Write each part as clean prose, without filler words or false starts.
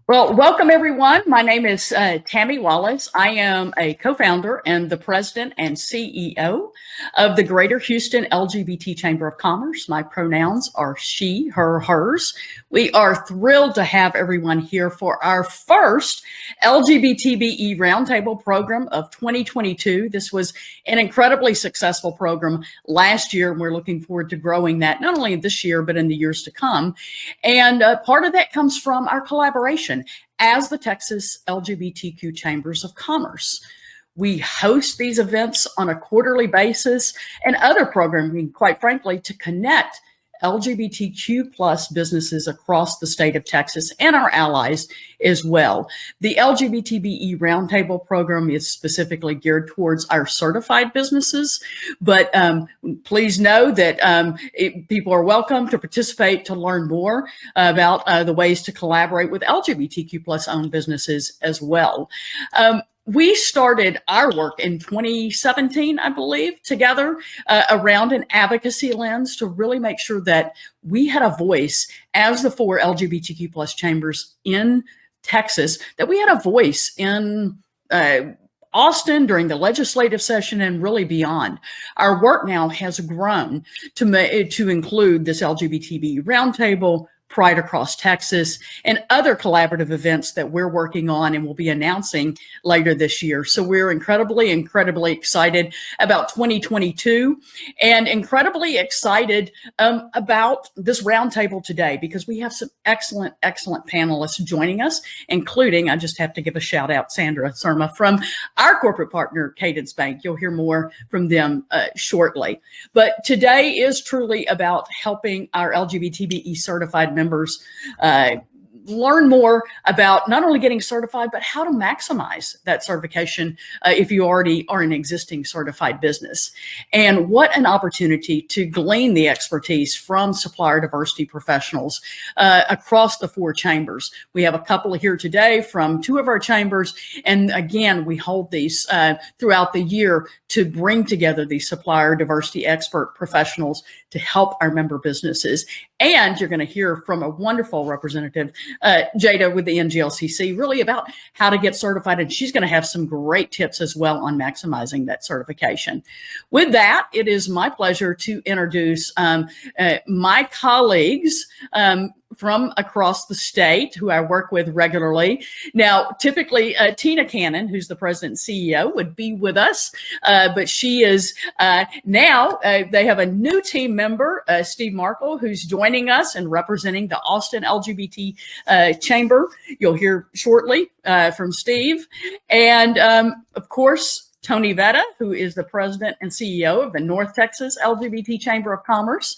Well, welcome everyone. My name is Tammy Wallace. I am a co-founder and the president and CEO of the Greater Houston LGBT Chamber of Commerce. My pronouns are she, her, hers. We are thrilled to have everyone here for our first LGBTBE Roundtable program of 2022. This was an incredibly successful program last year, and we're looking forward to growing that not only this year, but in the years to come. And part of that comes from our collaboration as the Texas LGBTQ Chambers of Commerce. We host these events on a quarterly basis and other programming, quite frankly, to connect LGBTQ plus businesses across the state of Texas and our allies as well. The LGBTBE Roundtable program is specifically geared towards our certified businesses, but please know that people are welcome to participate to learn more about the ways to collaborate with LGBTQ plus owned businesses as well. We started our work in 2017, I believe, together around an advocacy lens to really make sure that we had a voice as the 4 LGBTQ plus chambers in Texas, that we had a voice in Austin during the legislative session and really beyond. Our work now has grown to include this LGBTB Roundtable, Pride Across Texas, and other collaborative events that we're working on and will be announcing later this year. So we're incredibly excited about 2022 and incredibly excited about this roundtable today because we have some excellent panelists joining us, including, I just have to give a shout out, Sandra Surma from our corporate partner, Cadence Bank. You'll hear more from them shortly. But today is truly about helping our LGBTBE certified members learn more about not only getting certified, but how to maximize that certification if you already are an existing certified business. And what an opportunity to glean the expertise from supplier diversity professionals across the 4 chambers. We have a couple here today from 2 of our chambers. And again, we hold these throughout the year to bring together these supplier diversity expert professionals to help our member businesses. And you're going to hear from a wonderful representative, Jada with the Nglcc, really about how to get certified. And she's going to have some great tips as well on maximizing that certification. With that, it is my pleasure to introduce my colleagues from across the state who I work with regularly. Now, typically, Tina Cannon, who's the president and CEO, would be with us, but she is now, they have a new team member, Steve Markle, who's joining us and representing the Austin LGBT Chamber. You'll hear shortly from Steve. And of course, Tony Vetta, who is the president and CEO of the North Texas LGBT Chamber of Commerce.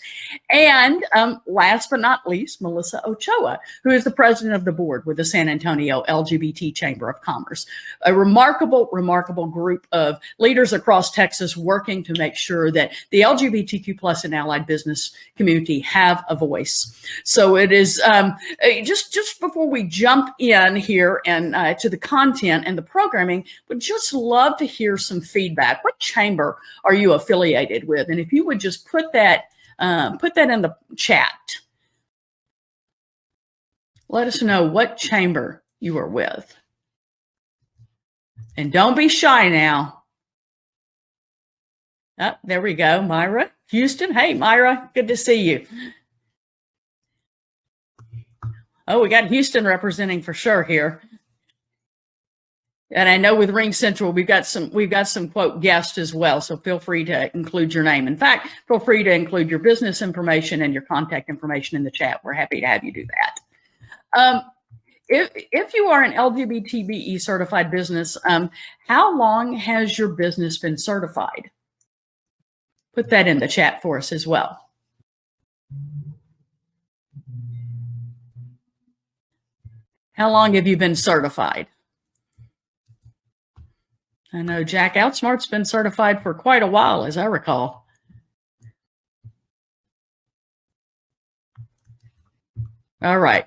And last but not least, Melissa Ochoa, who is the president of the board with the San Antonio LGBT Chamber of Commerce. A remarkable group of leaders across Texas working to make sure that the LGBTQ plus and allied business community have a voice. So it is just before we jump in here and to the content and the programming, would just love to hear some feedback. What chamber are you affiliated with? And if you would just put that in the chat. Let us know what chamber you are with. And don't be shy now. Oh, there we go, Myra. Houston. Hey, Myra, good to see you. Oh, we got Houston representing for sure here. And I know with Ring Central, we've got some quote guests as well. So feel free to include your name. In fact, feel free to include your business information and your contact information in the chat. We're happy to have you do that. If you are an LGBTBE certified business, how long has your business been certified? Put that in the chat for us as well. How long have you been certified? I know Jack Outsmart's been certified for quite a while, as I recall. All right.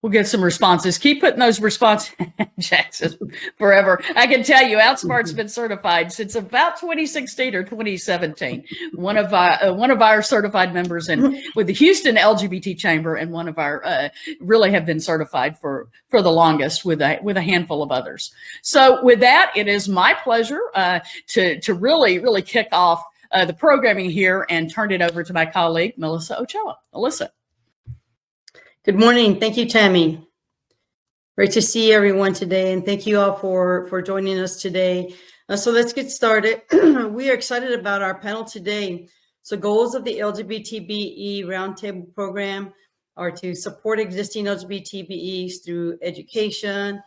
We'll get some responses. Keep putting those response Jackson forever. I can tell you, Outsmart's been certified since about 2016 or 2017. One of our certified members, and with the Houston LGBT Chamber, and one of our really have been certified for the longest, with a handful of others. So with that, it is my pleasure to really kick off the programming here and turn it over to my colleague Melissa Ochoa. Melissa. Good morning. Thank you, Tammy. Great to see everyone today, and thank you all for joining us today. So let's get started. We are excited about our panel today. So goals of the LGBTBE Roundtable program are to support existing LGBTBEs through education,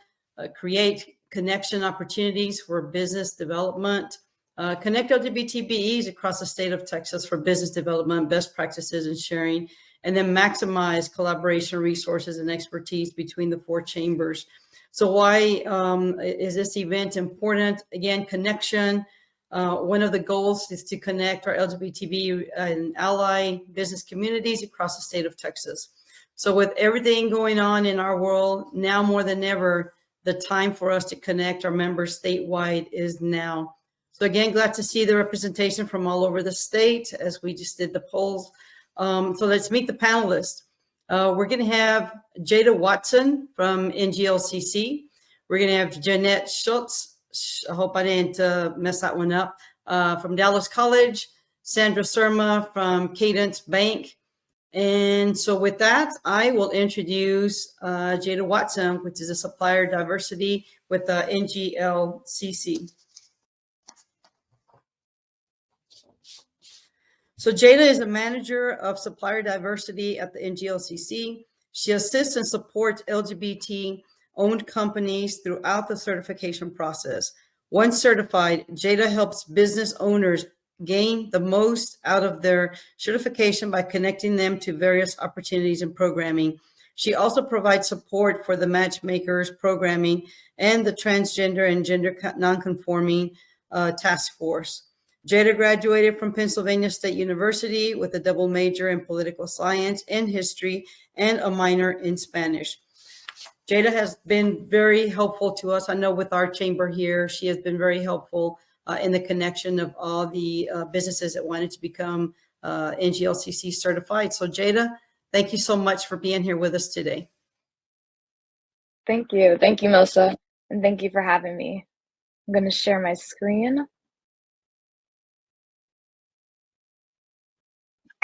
create connection opportunities for business development, connect LGBTBEs across the state of Texas for business development, best practices and sharing, and then maximize collaboration, resources, and expertise between the four chambers. So why is this event important? Again, connection. One of the goals is to connect our LGBTB and ally business communities across the state of Texas. So with everything going on in our world, now more than ever, the time for us to connect our members statewide is now. So again, glad to see the representation from all over the state as we just did the polls. So let's meet the panelists. We're going to have Jada Watson from Nglcc. We're going to have Jeanette Schultz. I hope I didn't mess that one up. From Dallas College. Sandra Surma from Cadence Bank. And so with that, I will introduce Jada Watson, which is a Supplier Diversity with Nglcc. So Jada is a manager of Supplier Diversity at the Nglcc. She assists and supports LGBT-owned companies throughout the certification process. Once certified, Jada helps business owners gain the most out of their certification by connecting them to various opportunities and programming. She also provides support for the Matchmakers programming and the transgender and gender nonconforming task force. Jada graduated from Pennsylvania State University with a double major in political science and history and a minor in Spanish. Jada has been very helpful to us. I know with our chamber here, she has been very helpful in the connection of all the businesses that wanted to become Nglcc certified. So Jada, thank you so much for being here with us today. Thank you. Thank you, Melissa. And thank you for having me. I'm going to share my screen.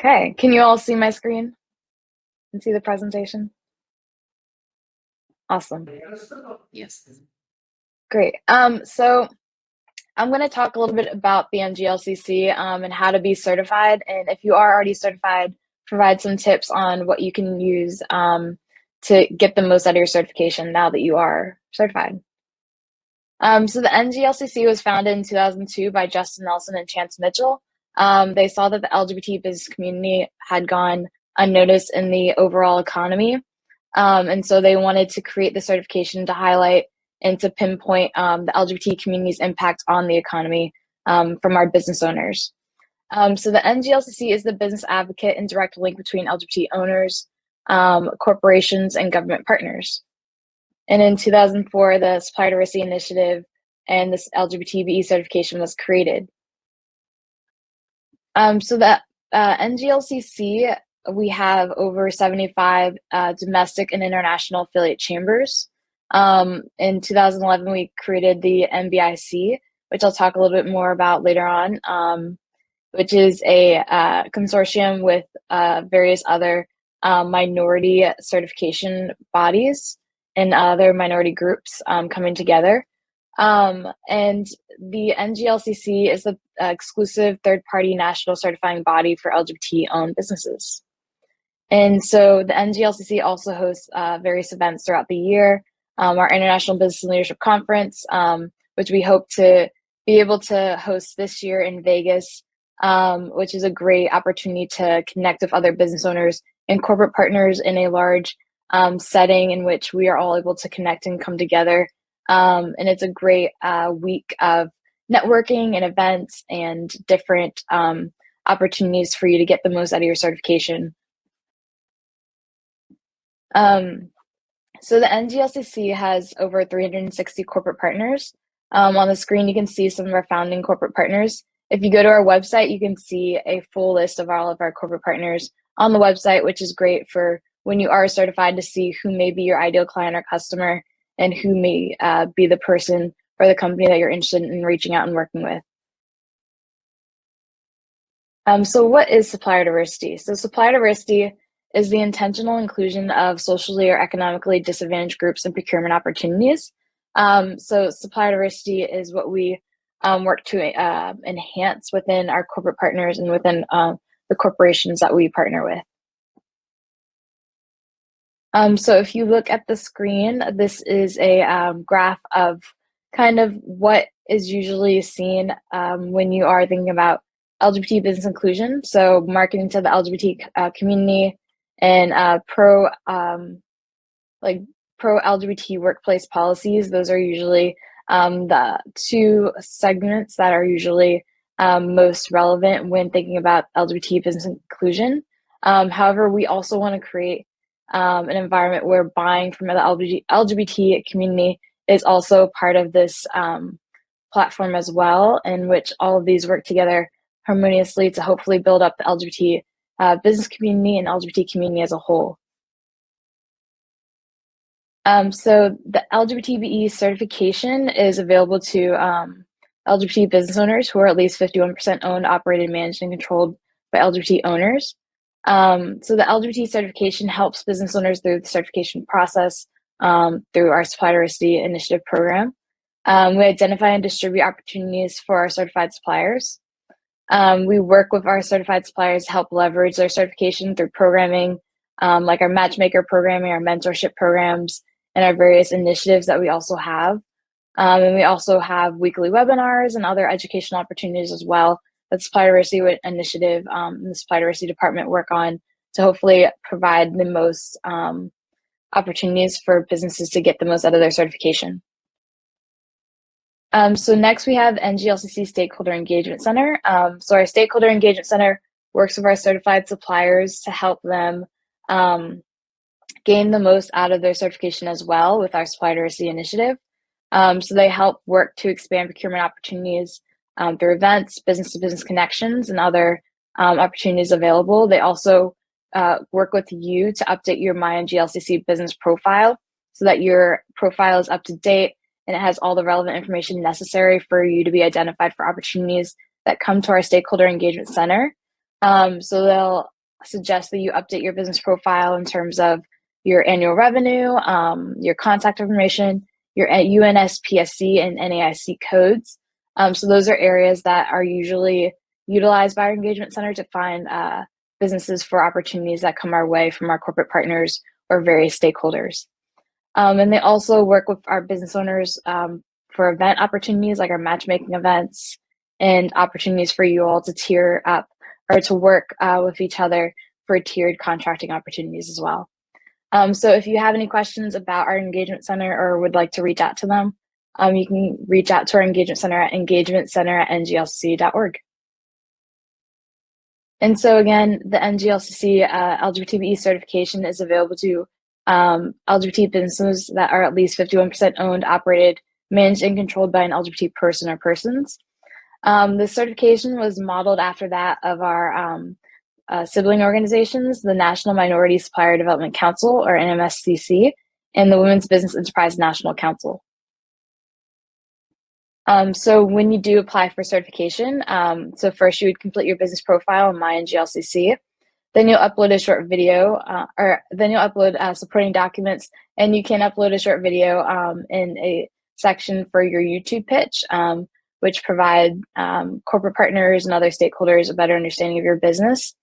Okay, can you all see my screen and see the presentation? Awesome. Yes. Great. So I'm going to talk a little bit about the Nglcc and how to be certified. And if you are already certified, provide some tips on what you can use to get the most out of your certification now that you are certified. So the Nglcc was founded in 2002 by Justin Nelson and Chance Mitchell. They saw that the LGBT business community had gone unnoticed in the overall economy. And so they wanted to create the certification to highlight and to pinpoint the LGBT community's impact on the economy from our business owners. So the Nglcc is the business advocate and direct link between LGBT owners, corporations, and government partners. And in 2004, the Supplier Diversity Initiative and this LGBTBE certification was created. So the Nglcc, we have over 75 domestic and international affiliate chambers. In 2011, we created the NBIC, which I'll talk a little bit more about later on, which is a consortium with various other minority certification bodies and other minority groups coming together. And the Nglcc is the exclusive third-party national certifying body for LGBT-owned businesses. And so the Nglcc also hosts various events throughout the year. Our International Business and Leadership Conference, which we hope to be able to host this year in Vegas, which is a great opportunity to connect with other business owners and corporate partners in a large setting in which we are all able to connect and come together. And it's a great week of networking and events and different opportunities for you to get the most out of your certification. So the NGLCC has over 360 corporate partners. On the screen, you can see some of our founding corporate partners. If you go to our website, you can see a full list of all of our corporate partners on the website, which is great for when you are certified to see who may be your ideal client or customer and who may be the person or the company that you're interested in reaching out and working with. So what is supplier diversity? So supplier diversity is the intentional inclusion of socially or economically disadvantaged groups in procurement opportunities. So supplier diversity is what we work to enhance within our corporate partners and within the corporations that we partner with. So if you look at the screen, this is a graph of kind of what is usually seen when you are thinking about LGBT business inclusion. So marketing to the LGBT community and pro LGBT workplace policies. Those are usually the two segments that are usually most relevant when thinking about LGBT business inclusion. However, we also want to create an environment where buying from the LGBT community is also part of this platform as well, in which all of these work together harmoniously to hopefully build up the LGBT business community and LGBT community as a whole. So the LGBTBE certification is available to LGBT business owners who are at least 51% owned, operated, managed, and controlled by LGBT owners. So the LGBT certification helps business owners through the certification process through our Supplier Diversity Initiative program. We identify and distribute opportunities for our certified suppliers. We work with our certified suppliers to help leverage their certification through programming, like our Matchmaker programming, our mentorship programs, and our various initiatives that we also have. And we also have weekly webinars and other educational opportunities as well that Supplier Diversity Initiative and the Supplier Diversity Department work on to hopefully provide the most opportunities for businesses to get the most out of their certification. So next we have Nglcc Stakeholder Engagement Center. So our Stakeholder Engagement Center works with our certified suppliers to help them gain the most out of their certification as well with our Supplier Diversity Initiative. So they help work to expand procurement opportunities through events, business-to-business connections, and other opportunities available. They also work with you to update your My Nglcc business profile so that your profile is up to date and it has all the relevant information necessary for you to be identified for opportunities that come to our Stakeholder Engagement Center. So they'll suggest that you update your business profile in terms of your annual revenue, your contact information, your UNSPSC and NAIC codes. So those are areas that are usually utilized by our engagement center to find businesses for opportunities that come our way from our corporate partners or various stakeholders. And they also work with our business owners for event opportunities like our matchmaking events and opportunities for you all to tier up or to work with each other for tiered contracting opportunities as well. So if you have any questions about our engagement center or would like to reach out to them, you can reach out to our engagement center at engagementcenter@nglcc.org. And so again, the Nglcc LGBTBE certification is available to LGBT businesses that are at least 51% owned, operated, managed, and controlled by an LGBT person or persons. The certification was modeled after that of our sibling organizations, the National Minority Supplier Development Council, or NMSCC, and the Women's Business Enterprise National Council. So when you do apply for certification, so first you would complete your business profile in My Nglcc. Then you'll upload a short video, or then you'll upload supporting documents, and you can upload a short video in a section for your YouTube pitch, which provide corporate partners and other stakeholders a better understanding of your business.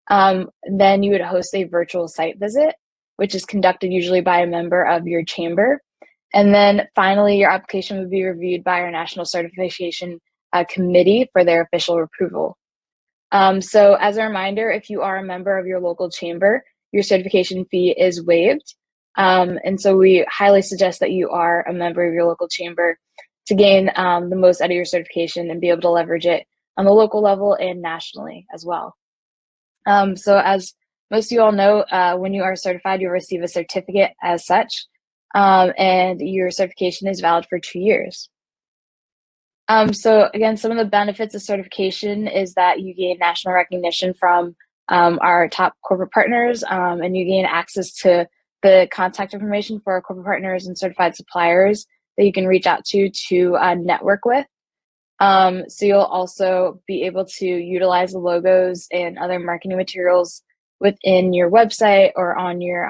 Then you would host a virtual site visit, which is conducted usually by a member of your chamber. And then finally, your application would be reviewed by our National Certification Committee for their official approval. So as a reminder, if you are a member of your local chamber, your certification fee is waived. And so we highly suggest that you are a member of your local chamber to gain the most out of your certification and be able to leverage it on the local level and nationally as well. So as most of you all know, when you are certified, you'll receive a certificate as such, and your certification is valid for 2 years. So again, some of the benefits of certification is that you gain national recognition from our top corporate partners, and you gain access to the contact information for our corporate partners and certified suppliers that you can reach out to network with. So you'll also be able to utilize the logos and other marketing materials within your website or on your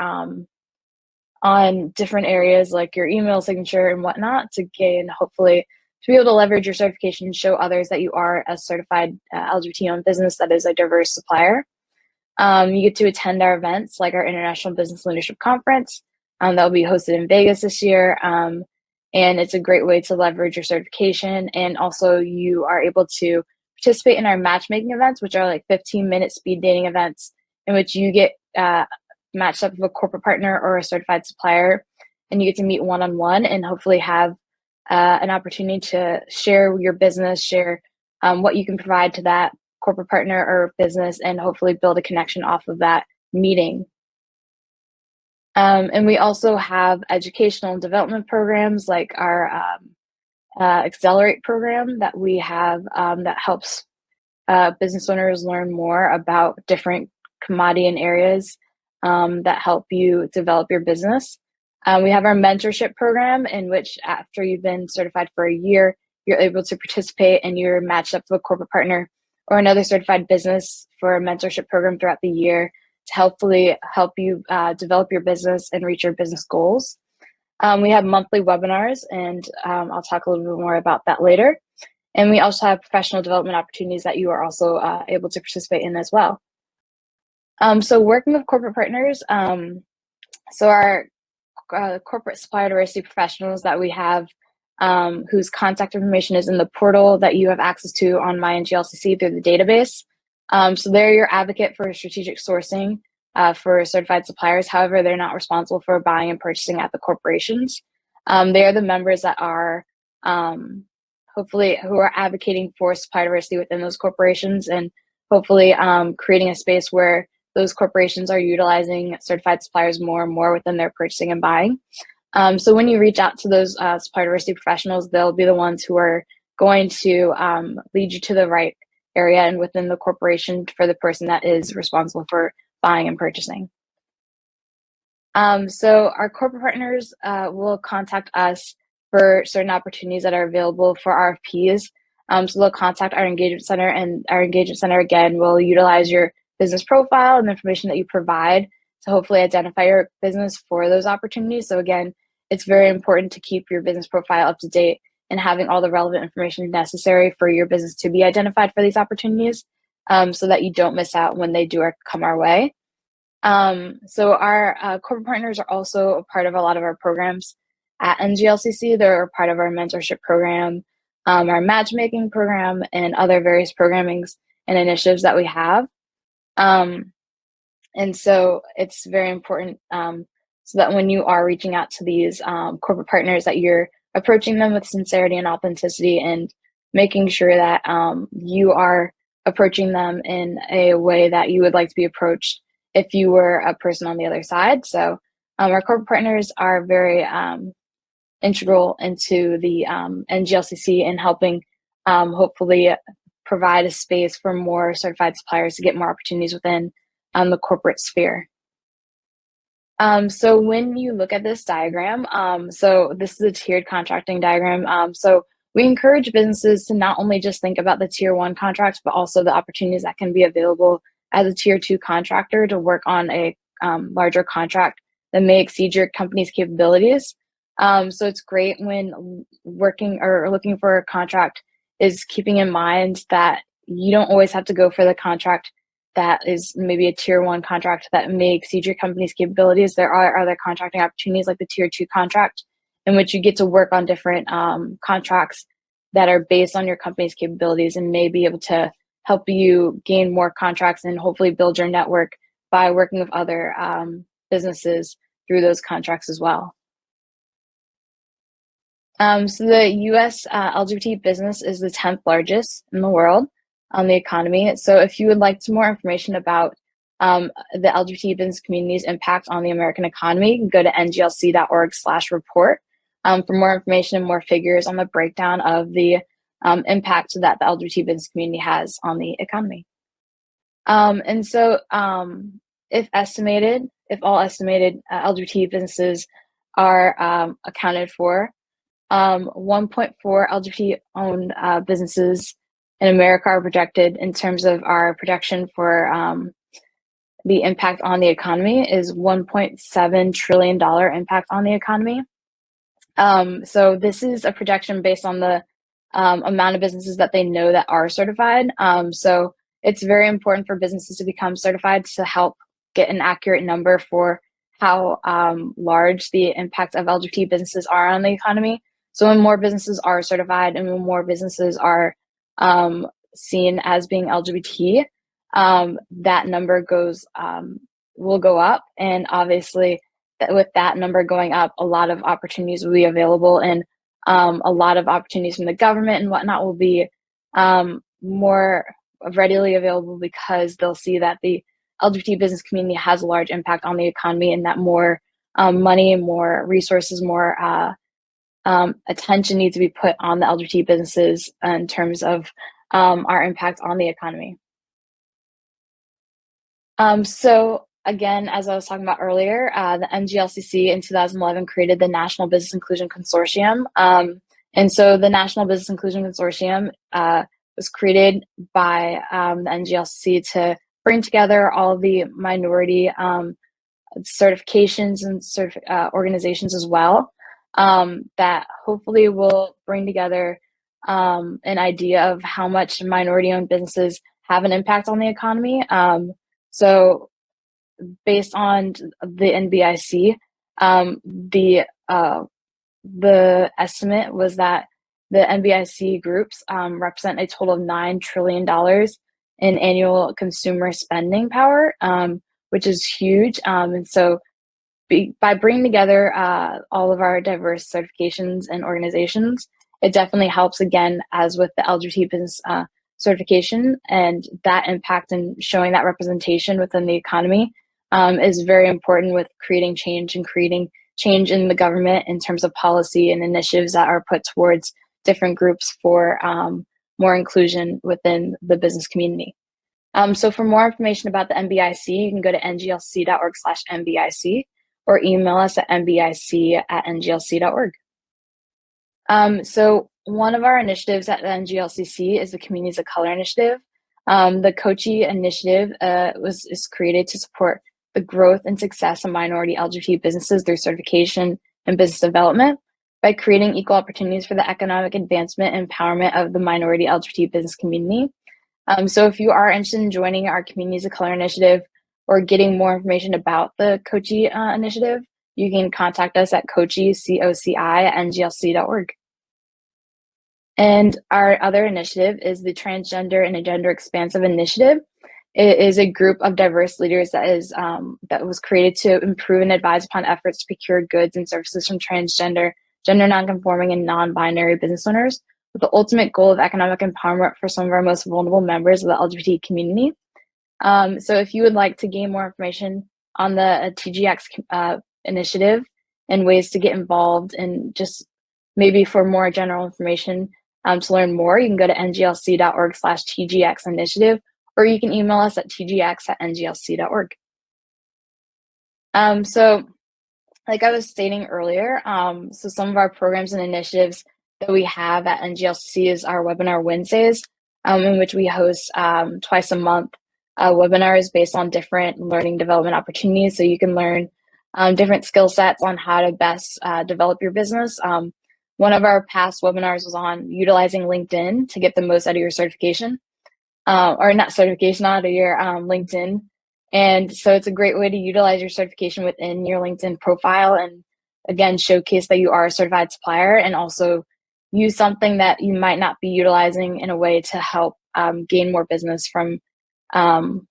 on different areas like your email signature and whatnot to gain, hopefully, to be able to leverage your certification and show others that you are a certified LGBT-owned business that is a diverse supplier. You get to attend our events like our International Business Leadership Conference that will be hosted in Vegas this year. And it's a great way to leverage your certification. And also you are able to participate in our matchmaking events, which are like 15-minute speed dating events in which you get matched up with a corporate partner or a certified supplier, and you get to meet one-on-one and hopefully have an opportunity to share your business, share what you can provide to that corporate partner or business, and hopefully build a connection off of that meeting. And we also have educational and development programs like our Accelerate program that we have that helps business owners learn more about different commodity and areas that help you develop your business. We have our mentorship program in which after you've been certified for a year, you're able to participate and you're matched up with a corporate partner or another certified business for a mentorship program throughout the year to hopefully help you develop your business and reach your business goals. We have monthly webinars, and I'll talk a little bit more about that later. And we also have professional development opportunities that you are also able to participate in as well. So working with corporate partners, so our corporate supplier diversity professionals that we have whose contact information is in the portal that you have access to on My Nglcc through the database. So they're your advocate for strategic sourcing for certified suppliers. However, they're not responsible for buying and purchasing at the corporations. They are the members that are hopefully who are advocating for supplier diversity within those corporations, and hopefully creating a space where those corporations are utilizing certified suppliers more and more within their purchasing and buying. So when you reach out to those supplier diversity professionals, they'll be the ones who are going to lead you to the right area and within the corporation for the person that is responsible for buying and purchasing. So our corporate partners will contact us for certain opportunities that are available for RFPs. So they'll contact our engagement center, and our engagement center again will utilize your business profile and the information that you provide to hopefully identify your business for those opportunities. So again, it's very important to keep your business profile up to date and having all the relevant information necessary for your business to be identified for these opportunities, so that you don't miss out when they do come our way. So our corporate partners are also a part of a lot of our programs at Nglcc. They're a part of our mentorship program, our matchmaking program, and other various programmings and initiatives that we have. And so it's very important so that when you are reaching out to these corporate partners, that you're approaching them with sincerity and authenticity, and making sure that you are approaching them in a way that you would like to be approached if you were a person on the other side. So our corporate partners are very integral into the Nglcc and helping hopefully provide a space for more certified suppliers to get more opportunities within the corporate sphere. So when you look at this diagram, so this is a tiered contracting diagram. So we encourage businesses to not only just think about the tier 1 contracts, but also the opportunities that can be available as a tier 2 contractor to work on a larger contract that may exceed your company's capabilities. So it's great when working or looking for a contract is keeping in mind that you don't always have to go for the contract that is maybe a tier 1 contract that may exceed your company's capabilities. There are other contracting opportunities like the tier 2 contract, in which you get to work on different contracts that are based on your company's capabilities and may be able to help you gain more contracts and hopefully build your network by working with other businesses through those contracts as well. So the US LGBT business is the 10th largest in the world on the economy. So if you would like some more information about the LGBT business community's impact on the American economy, you can go to nglc.org/report for more information and more figures on the breakdown of the impact that the LGBT business community has on the economy. And so if all estimated LGBT businesses are accounted for, 1.4 LGBT-owned businesses in America are projected in terms of our projection for the impact on the economy is $1.7 trillion impact on the economy. So this is a projection based on the amount of businesses that they know that are certified. So it's very important for businesses to become certified to help get an accurate number for how large the impact of LGBT businesses are on the economy. So when more businesses are certified and when more businesses are seen as being LGBT, that number will go up. And obviously, with that number going up, a lot of opportunities will be available, and a lot of opportunities from the government and whatnot will be more readily available because they'll see that the LGBT business community has a large impact on the economy, and that more money, more resources, more attention needs to be put on the LGBT businesses in terms of our impact on the economy. So again, as I was talking about earlier, the Nglcc in 2011 created the National Business Inclusion Consortium. And so the National Business Inclusion Consortium was created by the Nglcc to bring together all of the minority certifications and organizations as well, that hopefully will bring together an idea of how much minority-owned businesses have an impact on the economy. So based on the NBIC, the estimate was that the NBIC groups represent a total of $9 trillion in annual consumer spending power, which is huge. And so by bringing together all of our diverse certifications and organizations, it definitely helps, again, as with the LGBT business certification, and that impact and showing that representation within the economy is very important with creating change and creating change in the government in terms of policy and initiatives that are put towards different groups for more inclusion within the business community. So for more information about the NBIC, you can go to nglc.org/NBIC or email us at nbic@nglc.org. So one of our initiatives at the Nglcc is the Communities of Color Initiative. The Tgx Initiative is created to support the growth and success of minority LGBT businesses through certification and business development by creating equal opportunities for the economic advancement and empowerment of the minority LGBT business community. So if you are interested in joining our Communities of Color Initiative or getting more information about the Tgx Initiative, you can contact us at koci@nglc.org. And our other initiative is the Transgender and Gender Expansive Initiative. It is a group of diverse leaders that was created to improve and advise upon efforts to procure goods and services from transgender, gender nonconforming, and non-binary business owners, with the ultimate goal of economic empowerment for some of our most vulnerable members of the LGBT community. So if you would like to gain more information on the Tgx initiative and ways to get involved, and just maybe for more general information to learn more, you can go to nglc.org/Tgx Initiative, or you can email us at tgx@nglc.org. So like I was stating earlier, so some of our programs and initiatives that we have at Nglcc is our Webinar Wednesdays, in which we host twice a month webinars based on different learning development opportunities, so you can learn different skill sets on how to best develop your business. One of our past webinars was on utilizing LinkedIn to get the most out of your certification, or not certification, out of your LinkedIn. And so it's a great way to utilize your certification within your LinkedIn profile, and again, showcase that you are a certified supplier, and also use something that you might not be utilizing in a way to help gain more business and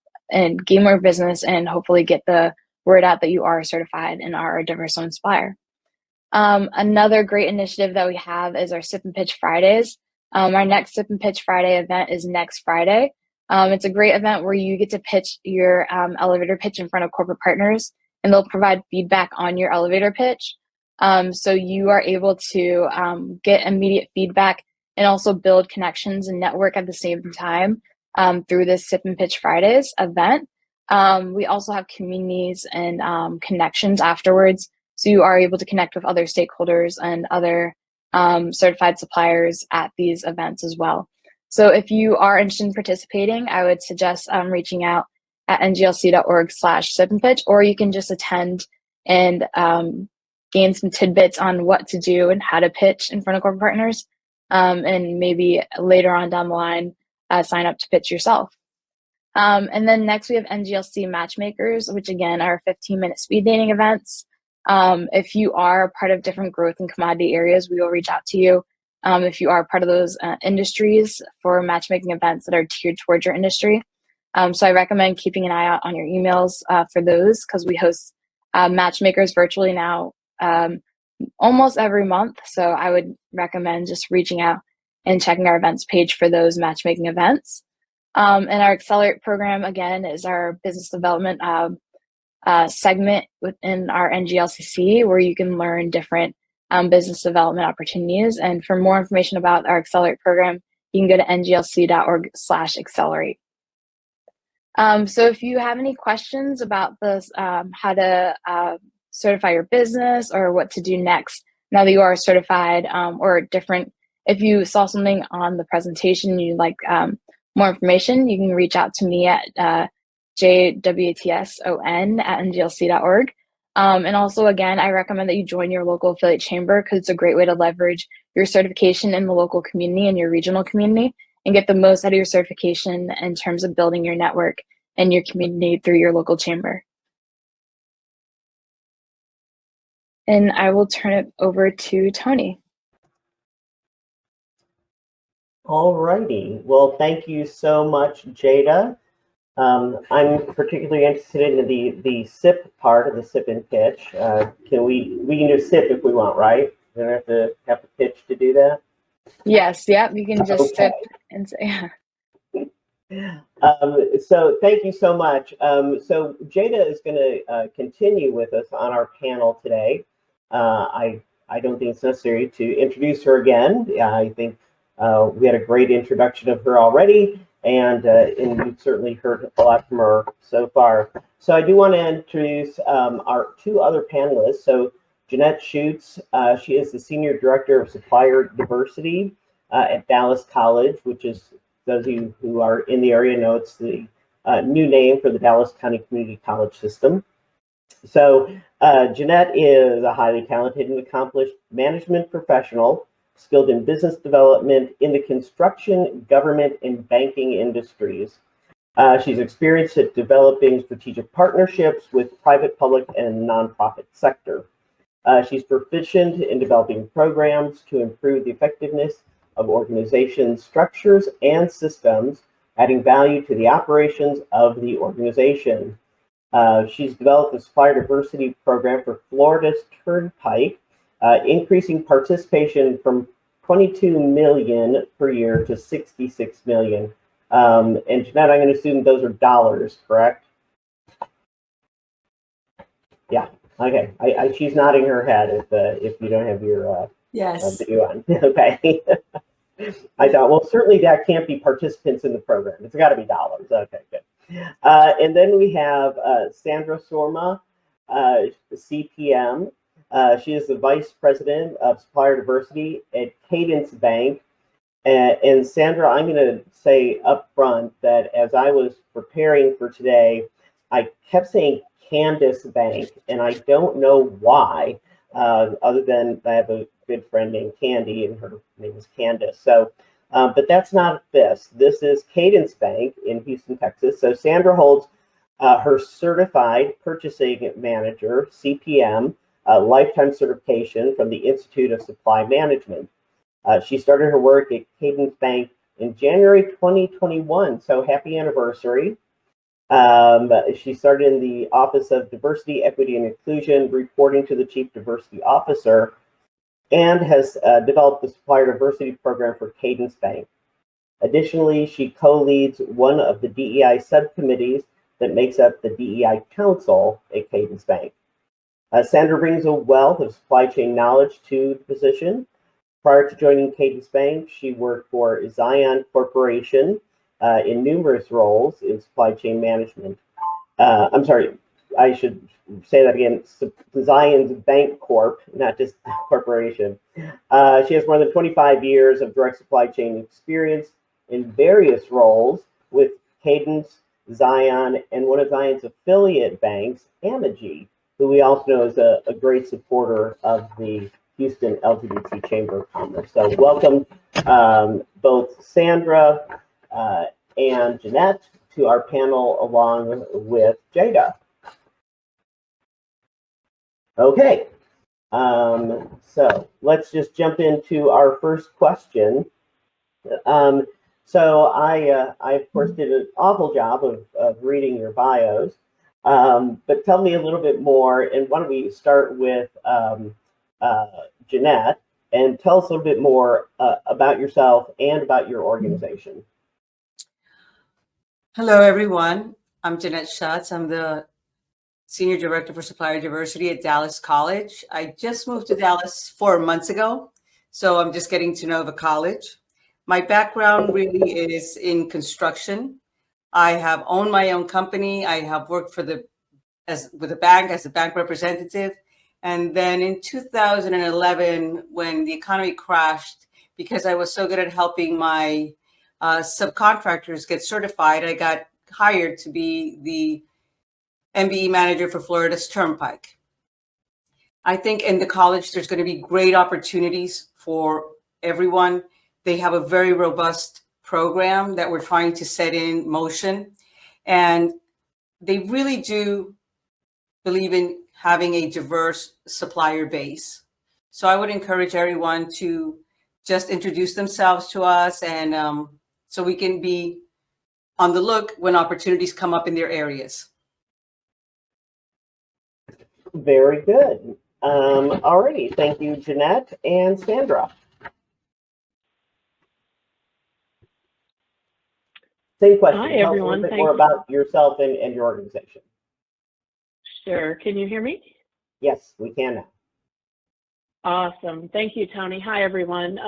hopefully get the word out that you are certified and are a diverse owned supplier. Another great initiative that we have is our Sip and Pitch Fridays. Our next Sip and Pitch Friday event is next Friday. It's a great event where you get to pitch your elevator pitch in front of corporate partners, and they'll provide feedback on your elevator pitch. So you are able to get immediate feedback and also build connections and network at the same time through this Sip and Pitch Fridays event. We also have communities and connections afterwards. So you are able to connect with other stakeholders and other certified suppliers at these events as well. So if you are interested in participating, I would suggest reaching out at nglc.org/sipandpitch, or you can just attend and gain some tidbits on what to do and how to pitch in front of corporate partners. And maybe later on down the line, sign up to pitch yourself. And then next we have Nglc Matchmakers, which again are 15-minute speed dating events. If you are part of different growth and commodity areas, we will reach out to you. If you are part of those industries for matchmaking events that are tiered towards your industry. So I recommend keeping an eye out on your emails for those, because we host matchmakers virtually now almost every month. So I would recommend just reaching out and checking our events page for those matchmaking events. And our Accelerate program, again, is our business development segment within our Nglcc, where you can learn different business development opportunities. And for more information about our Accelerate program, you can go to nglc.org/accelerate. So if you have any questions about this, how to certify your business or what to do next now that you are certified, or different, if you saw something on the presentation and you'd like more information, you can reach out to me at jwtson@nglc.org. And also, again, I recommend that you join your local affiliate chamber, because it's a great way to leverage your certification in the local community and your regional community and get the most out of your certification in terms of building your network and your community through your local chamber. And I will turn it over to Tony. All righty. Well, thank you so much, Jada. I'm particularly interested in the SIP part of the Sip and Pitch. We can do SIP if we want, right? We don't have to pitch to do that. Yes. Yeah. You can just Okay. sip and say. Yeah. So thank you so much. So Jada is going to continue with us on our panel today. I don't think it's necessary to introduce her again. I think we had a great introduction of her already, and we've certainly heard a lot from her so far. So I do want to introduce our two other panelists. So Jeanette Schutz, she is the Senior Director of Supplier Diversity at Dallas College, which is, those of you who are in the area know, it's the new name for the Dallas County Community College system. So Jeanette is a highly talented and accomplished management professional, skilled in business development in the construction, government, and banking industries. She's experienced at developing strategic partnerships with private, public, and nonprofit sector. She's proficient in developing programs to improve the effectiveness of organization structures and systems, adding value to the operations of the organization. She's developed a supplier diversity program for Florida's Turnpike, increasing participation from 22 million per year to 66 million. And Jeanette, I'm going to assume those are dollars, correct? Yeah. Okay. She's nodding her head if you don't have your Yes. video on. Okay. I thought, well, certainly that can't be participants in the program. It's got to be dollars. Okay, good. And then we have Sandra Sorma, CPM. She is the Vice President of Supplier Diversity at Cadence Bank. And Sandra, I'm going to say up front that as I was preparing for today, I kept saying Candace Bank, and I don't know why, other than I have a good friend named Candy, and her name is Candace. So, but that's not this. This is Cadence Bank in Houston, Texas. So Sandra holds her Certified Purchasing Manager, CPM, lifetime certification from the Institute of Supply Management. She started her work at Cadence Bank in January 2021, so happy anniversary. She started in the Office of Diversity, Equity, and Inclusion, reporting to the Chief Diversity Officer, and has developed the Supplier Diversity Program for Cadence Bank. Additionally, she co-leads one of the DEI subcommittees that makes up the DEI Council at Cadence Bank. Sandra brings a wealth of supply chain knowledge to the position. Prior to joining Cadence Bank, she worked for Zion Corporation in numerous roles in supply chain management. I'm sorry, I should say that again. Zion's Bank Corp, not just corporation. She has more than 25 years of direct supply chain experience in various roles with Cadence, Zion, and one of Zion's affiliate banks, Amegy, who we also know is a great supporter of the Houston LGBT Chamber of Commerce. So welcome both Sandra and Jeanette to our panel along with Jada. Okay, so let's just jump into our first question. So I of course did an awful job of reading your bios, but tell me a little bit more, and why don't we start with Jeanette, and tell us a little bit more about yourself and about your organization. Hello, everyone. I'm Jeanette Schatz. I'm the Senior Director for Supplier Diversity at Dallas College. I just moved to Dallas 4 months ago, so I'm just getting to know the college. My background really is in construction. I have owned my own company. I have worked for with a bank as a bank representative. And then in 2011, when the economy crashed, because I was so good at helping my subcontractors get certified, I got hired to be the MBE manager for Florida's Turnpike. I think in the college, there's going to be great opportunities for everyone. They have a very robust program that we're trying to set in motion. And they really do believe in having a diverse supplier base. So I would encourage everyone to just introduce themselves to us, and so we can be on the look when opportunities come up in their areas. Very good. Alrighty, thank you, Jeanette and Sandra. Same question. Hi, Tell everyone. us a little bit more about yourself and your organization. Sure. Can you hear me? Yes, we can now. Awesome. Thank you, Tony. Hi, everyone.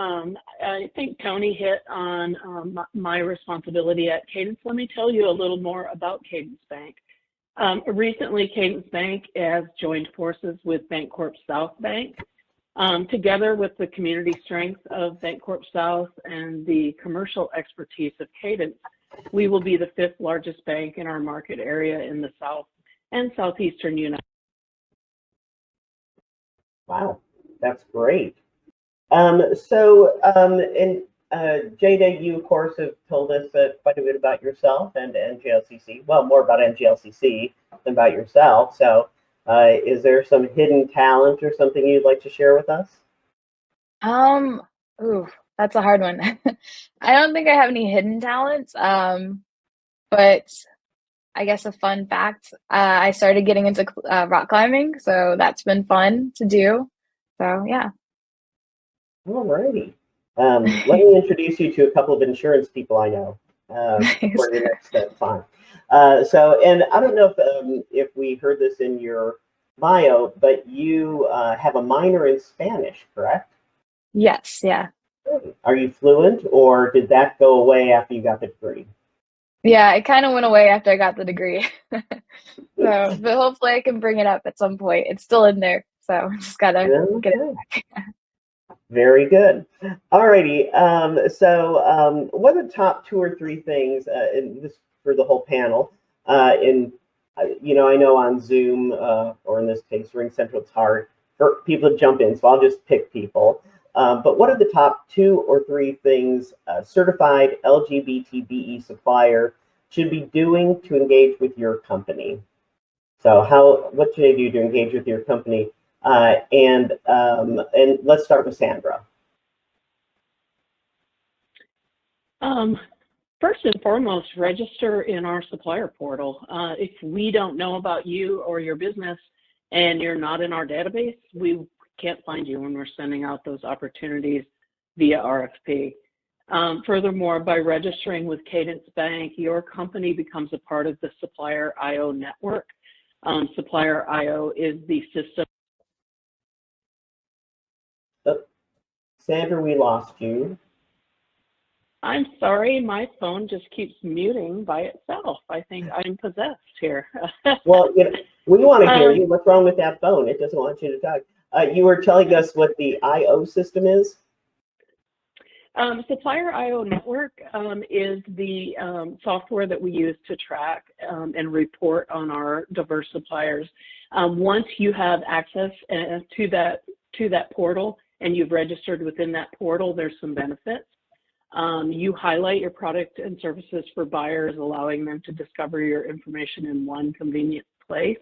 I think Tony hit on my responsibility at Cadence. Let me tell you a little more about Cadence Bank. Recently, Cadence Bank has joined forces with Bancorp South Bank. Together with the community strength of Bancorp South and the commercial expertise of Cadence, we will be the 5th largest bank in our market area in the South and Southeastern United States. Wow, that's great. And Jada, you of course have told us quite a bit about yourself and NGLCC. Well, more about NGLCC than about yourself. So, is there some hidden talent or something you'd like to share with us? Ooh, that's a hard one. I don't think I have any hidden talents, but I guess a fun fact, I started getting into rock climbing, so that's been fun to do. So, yeah. All righty. Let me introduce you to a couple of insurance people I know for your next time. And I don't know if we heard this in your bio, but you have a minor in Spanish, correct? Yes, yeah. Are you fluent, or did that go away after you got the degree? Yeah, it kind of went away after I got the degree. So, but hopefully I can bring it up at some point. It's still in there, so just gotta get it back. Very good. Alrighty. What are the top 2 or 3 things in this for the whole panel? I know on Zoom or in this case, Ring Central, it's hard for people to jump in, so I'll just pick people. But what are the top 2 or 3 things a certified LGBTBE supplier should be doing to engage with your company? So what should they do to engage with your company? And let's start with Sandra. First and foremost, register in our supplier portal. If we don't know about you or your business and you're not in our database, we can't find you when we're sending out those opportunities via RFP. Furthermore, by registering with Cadence Bank, your company becomes a part of the Supplier IO network. Supplier IO is the system. Oh, Sandra, we lost you. I'm sorry, my phone just keeps muting by itself. I think I'm possessed here. Well, we want to hear you. What's wrong with that phone? It doesn't want you to talk. You were telling us what the IO system is? Supplier IO Network is the software that we use to track and report on our diverse suppliers. Once you have access to that portal and you've registered within that portal, there's some benefits. You highlight your product and services for buyers, allowing them to discover your information in one convenient place.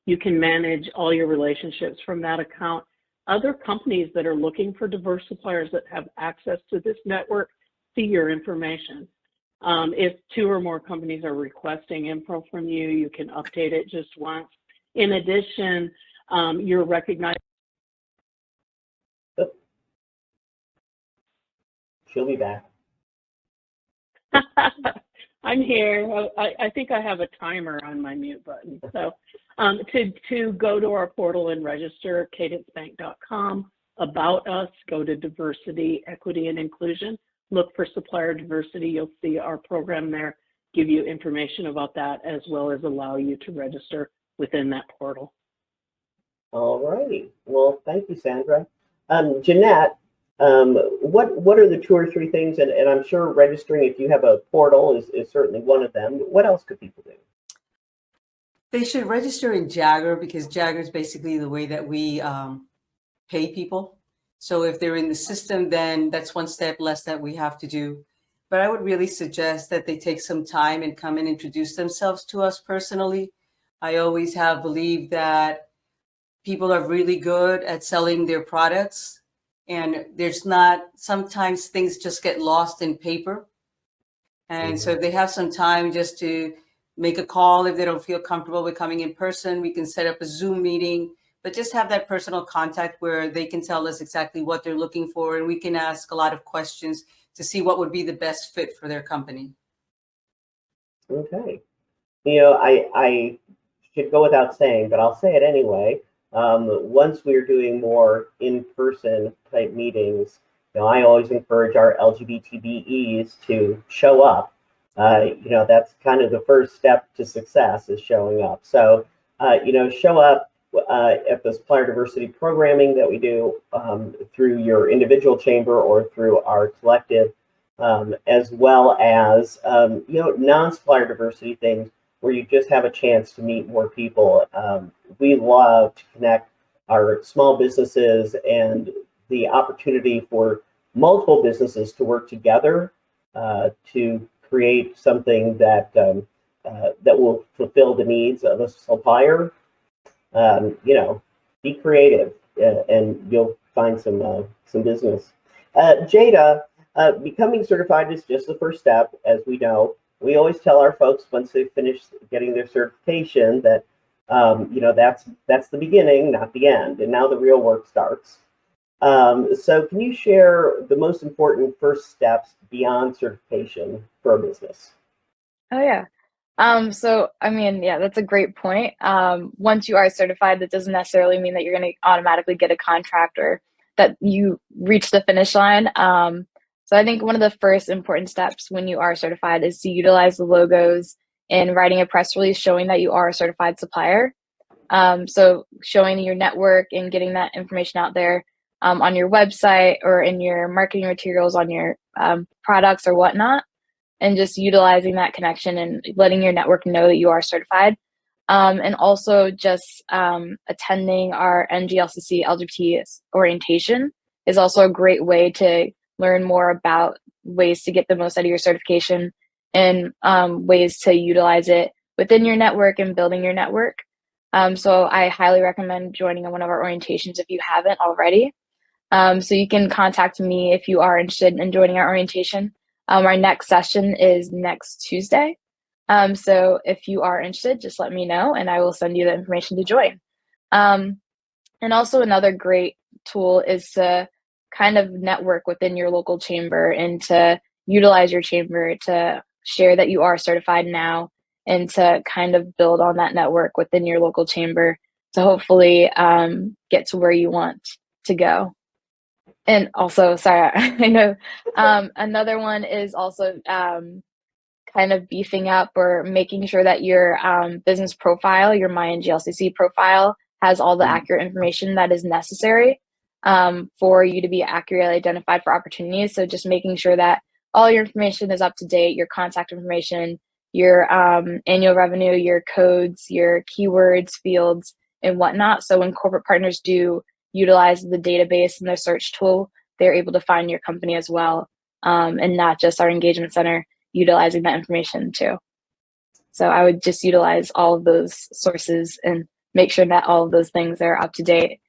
You can manage all your relationships from that account. Other companies that are looking for diverse suppliers that have access to this network see your information. If 2 or more companies are requesting info from you, you can update it just once. In addition, you're recognized. She'll be back. I'm here. I think I have a timer on my mute button. So to go to our portal and register, cadencebank.com, about us, go to diversity, equity, and inclusion. Look for Supplier Diversity. You'll see our program there, give you information about that, as well as allow you to register within that portal. All righty. Well, thank you, Sandra. Jeanette, what are the 2 or 3 things, and I'm sure registering, if you have a portal, is certainly one of them. What else could people do? They should register in Jagger, because Jagger is basically the way that we pay people. So if they're in the system, then that's one step less that we have to do. But I would really suggest that they take some time and come and introduce themselves to us personally. I always have believed that people are really good at selling their products, and there's not, sometimes things just get lost in paper. And so if they have some time just to make a call, if they don't feel comfortable with coming in person, we can set up a Zoom meeting, but just have that personal contact where they can tell us exactly what they're looking for, and we can ask a lot of questions to see what would be the best fit for their company. Okay. I should go without saying, but I'll say it anyway. Once we're doing more in-person type meetings, I always encourage our LGBTBEs to show up. That's kind of the first step to success, is showing up. So, show up at the Supplier Diversity programming that we do through your individual chamber or through our collective, as well as, non-supplier diversity things where you just have a chance to meet more people. We love to connect our small businesses, and the opportunity for multiple businesses to work together to create something that that will fulfill the needs of a supplier. Be creative, and you'll find some business. Jada, becoming certified is just the first step, as we know. We always tell our folks once they finish getting their certification that that's the beginning, not the end, and now the real work starts. So can you share the most important first steps beyond certification for a business? Oh, yeah. That's a great point. Once you are certified, that doesn't necessarily mean that you're going to automatically get a contract or that you reach the finish line. So I think one of the first important steps when you are certified is to utilize the logos in writing a press release showing that you are a certified supplier. So showing your network and getting that information out there on your website or in your marketing materials on your products or whatnot, and just utilizing that connection and letting your network know that you are certified. And also just attending our Nglcc LGBT orientation is also a great way to learn more about ways to get the most out of your certification and ways to utilize it within your network and building your network. So I highly recommend joining one of our orientations if you haven't already. So you can contact me if you are interested in joining our orientation. Our next session is next Tuesday. So if you are interested, just let me know and I will send you the information to join. And also another great tool is to kind of network within your local chamber and to utilize your chamber to share that you are certified now, and to kind of build on that network within your local chamber to hopefully get to where you want to go. And also, sorry, I know another one is also kind of beefing up or making sure that your business profile, your My Nglcc profile, has all the accurate information that is necessary for you to be accurately identified for opportunities. So just making sure that all your information is up to date, your contact information, your annual revenue, your codes, your keywords, fields, and whatnot. So when corporate partners do utilize the database and their search tool, they're able to find your company as well, and not just our engagement center utilizing that information too. So I would just utilize all of those sources and make sure that all of those things are up to date.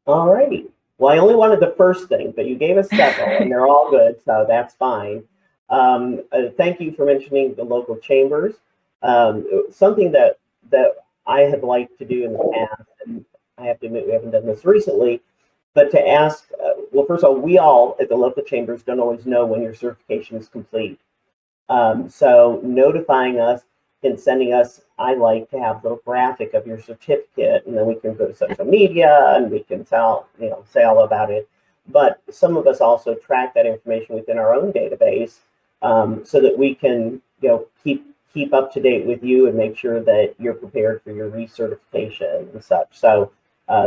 All righty. Well, I only wanted the first thing, but you gave us several, and they're all good, so that's fine. Thank you for mentioning the local chambers. Something that I have liked to do in the past, and I have to admit we haven't done this recently, but to ask, well, first of all, we all at the local chambers don't always know when your certification is complete. So notifying us and sending us, I like to have a little graphic of your certificate, and then we can go to social media and we can tell, say all about it. But some of us also track that information within our own database, so that we can, keep up to date with you and make sure that you're prepared for your recertification and such. So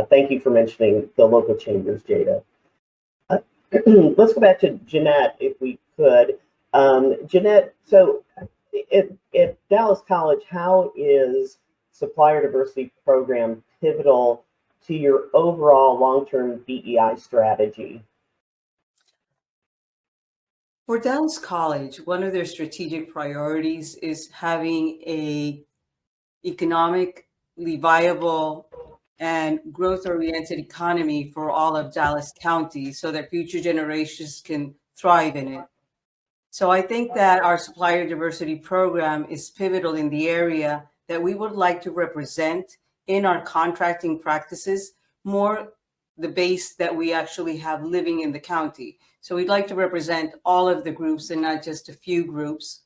thank you for mentioning the local chambers, Jada. Let's go back to Jeanette, if we could. Jeanette, so at Dallas College, how is Supplier Diversity Program pivotal to your overall long-term DEI strategy? For Dallas College, one of their strategic priorities is having a economically viable and growth-oriented economy for all of Dallas County so that future generations can thrive in it. So I think that our Supplier Diversity Program is pivotal in the area that we would like to represent in our contracting practices, more the base that we actually have living in the county. So we'd like to represent all of the groups and not just a few groups.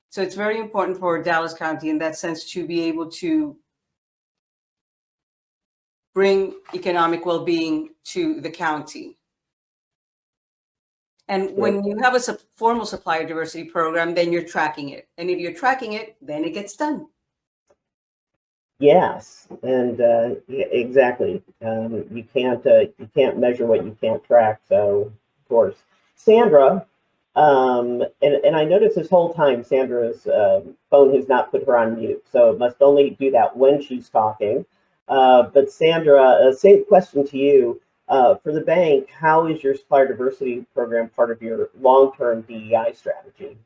So it's very important for Dallas County in that sense to be able to bring economic well-being to the county. And when you have a formal supplier diversity program, then you're tracking it. And if you're tracking it, then it gets done. Yes, and yeah, exactly. You can't measure what you can't track. So, of course, Sandra, and I noticed this whole time Sandra's phone has not put her on mute, so it must only do that when she's talking. But Sandra, same question to you. For the bank, how is your supplier diversity program part of your long-term DEI strategy?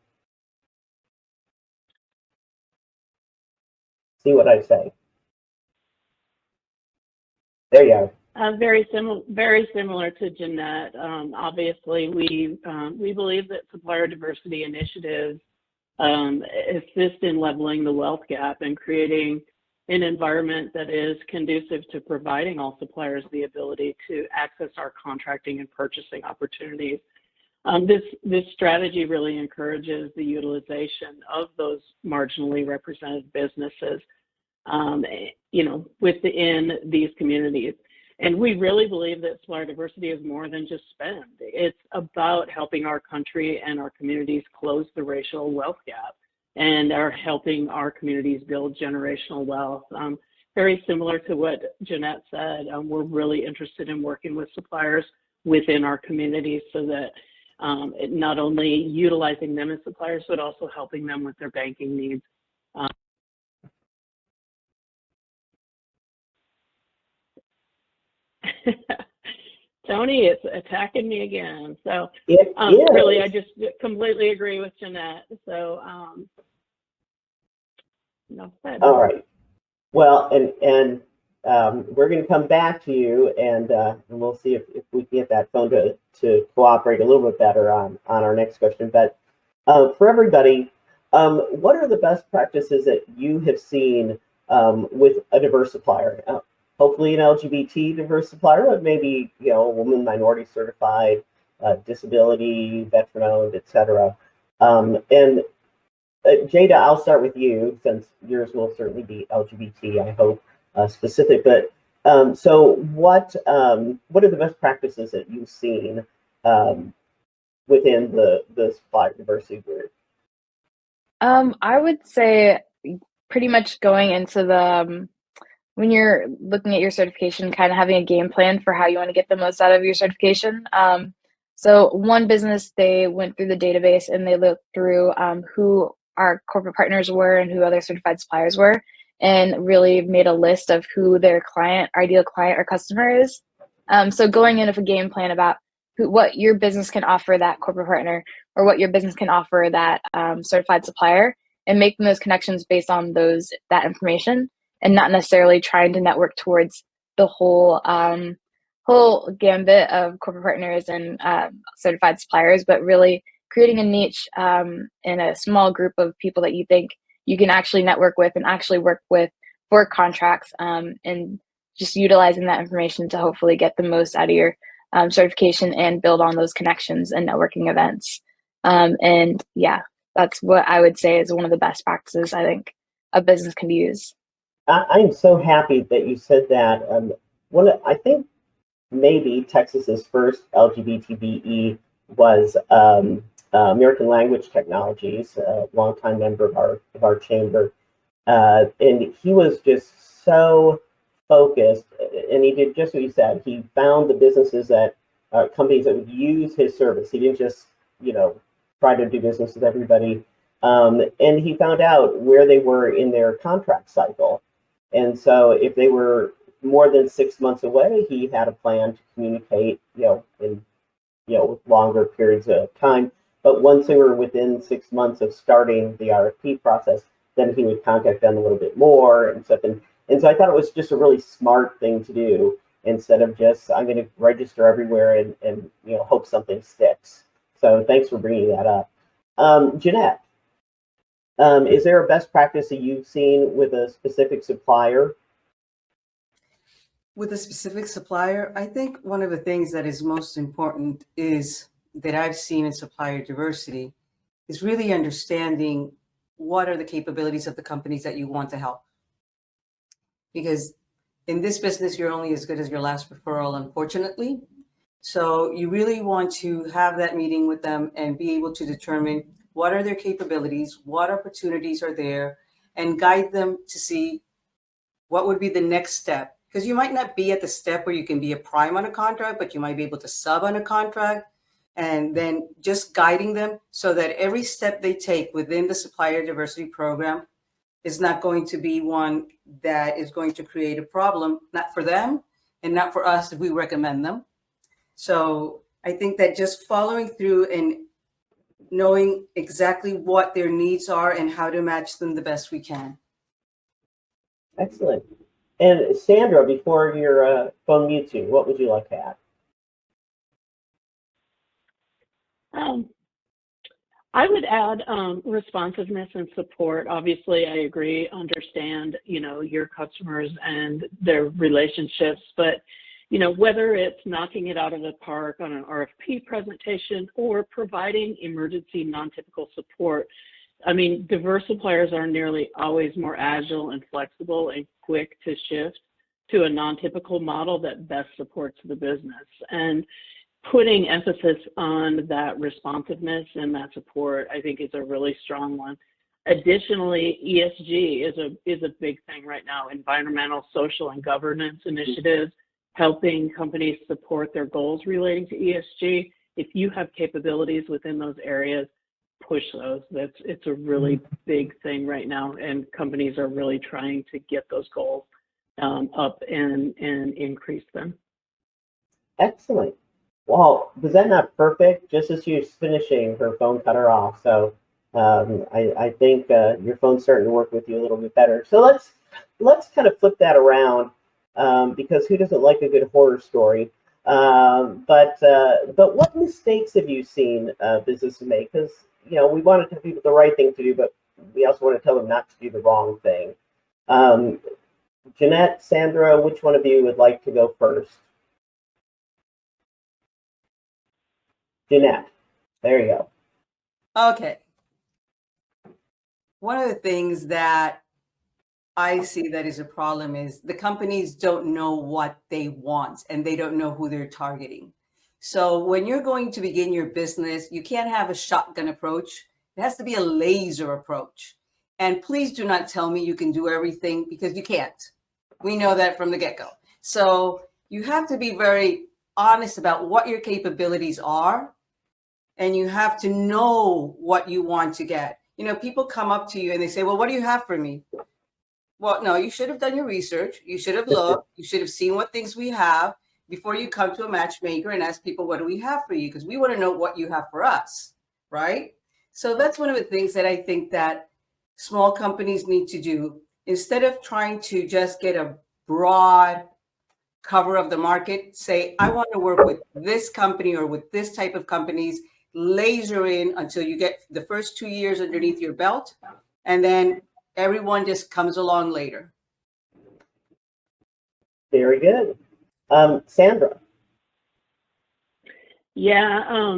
See what I say? There you are. Very similar to Jeanette. Obviously, we believe that Supplier Diversity Initiative assist in leveling the wealth gap and creating an environment that is conducive to providing all suppliers the ability to access our contracting and purchasing opportunities. This strategy really encourages the utilization of those marginally represented businesses, within these communities. And we really believe that supplier diversity is more than just spend. It's about helping our country and our communities close the racial wealth gap, and are helping our communities build generational wealth. Very similar to what Jeanette said, we're really interested in working with suppliers within our communities so that not only utilizing them as suppliers, but also helping them with their banking needs. Tony, it's attacking me again. So really, I just completely agree with Jeanette. So enough said. All right. Well, and we're going to come back to you, and we'll see if we can get that phone to cooperate a little bit better on our next question. But for everybody, what are the best practices that you have seen with a diverse supplier? Hopefully an LGBT diverse supplier, but maybe a woman minority certified disability, veteran-owned, etc. And Jada, I'll start with you since yours will certainly be LGBT, I hope, specific. But so what are the best practices that you've seen within the Supplier Diversity group? I would say pretty much going into the when you're looking at your certification, kind of having a game plan for how you want to get the most out of your certification. So one business, they went through the database and they looked through who our corporate partners were and who other certified suppliers were, and really made a list of who their ideal client or customer is. So going in with a game plan about what your business can offer that corporate partner, or what your business can offer that certified supplier, and making those connections based on that information, and not necessarily trying to network towards the whole gambit of corporate partners and certified suppliers, but really creating a niche in a small group of people that you think you can actually network with and actually work with for contracts, and just utilizing that information to hopefully get the most out of your certification and build on those connections and networking events. And yeah, that's what I would say is one of the best practices I think a business can use. I'm so happy that you said that. I think maybe Texas's first LGBTBE was American Language Technologies, a longtime member of our chamber, and he was just so focused, and he did just what you said. He found the businesses that companies that would use his service. He didn't just try to do business with everybody, and he found out where they were in their contract cycle. And so if they were more than 6 months away, he had a plan to communicate, in longer periods of time. But once they were within 6 months of starting the RFP process, then he would contact them a little bit more and stuff. And so I thought it was just a really smart thing to do, instead of just, I'm going to register everywhere and hope something sticks. So thanks for bringing that up. Jeanette, is there a best practice that you've seen with a specific supplier? With a specific supplier, I think one of the things that is most important is that I've seen in supplier diversity is really understanding what are the capabilities of the companies that you want to help. Because in this business, you're only as good as your last referral, unfortunately. So you really want to have that meeting with them and be able to determine what are their capabilities, what opportunities are there, and guide them to see what would be the next step. Because you might not be at the step where you can be a prime on a contract, but you might be able to sub on a contract, and then just guiding them so that every step they take within the supplier diversity program is not going to be one that is going to create a problem, not for them and not for us if we recommend them. So I think that just following through and knowing exactly what their needs are and how to match them the best we can. Excellent. And Sandra, before your phone mutes you, what would you like to add? I would add responsiveness and support. Obviously, I agree, understand, your customers and their relationships, but, whether it's knocking it out of the park on an RFP presentation or providing emergency non-typical support. I mean, diverse suppliers are nearly always more agile and flexible and quick to shift to a non-typical model that best supports the business. And putting emphasis on that responsiveness and that support, I think, is a really strong one. Additionally, ESG is a big thing right now. Environmental, social, and governance initiatives, helping companies support their goals relating to ESG. If you have capabilities within those areas, push those. It's a really big thing right now, and companies are really trying to get those goals up and increase them. Excellent. Well, was that not perfect? Just as she was finishing, her phone cut her off. So I think your phone's starting to work with you a little bit better. So let's kind of flip that around, because who doesn't like a good horror story? But what mistakes have you seen businesses make? Because we want to tell people the right thing to do, but we also want to tell them not to do the wrong thing. Jeanette, Sandra, which one of you would like to go first? Jeanette, there you go. Okay. One of the things that I see that is a problem is the companies don't know what they want and they don't know who they're targeting. So when you're going to begin your business, you can't have a shotgun approach. It has to be a laser approach. And please do not tell me you can do everything, because you can't. We know that from the get-go. So you have to be very honest about what your capabilities are, and you have to know what you want to get. You know, people come up to you and they say, well, what do you have for me? Well, no, you should have done your research. You should have looked. You should have seen what things we have before you come to a matchmaker and ask people, what do we have for you? Because we want to know what you have for us, right? So that's one of the things that I think that small companies need to do. Instead of trying to just get a broad cover of the market, say, I want to work with this company or with this type of companies, laser in until you get the first 2 years underneath your belt, and then everyone just comes along later. Very good. Sandra. Yeah,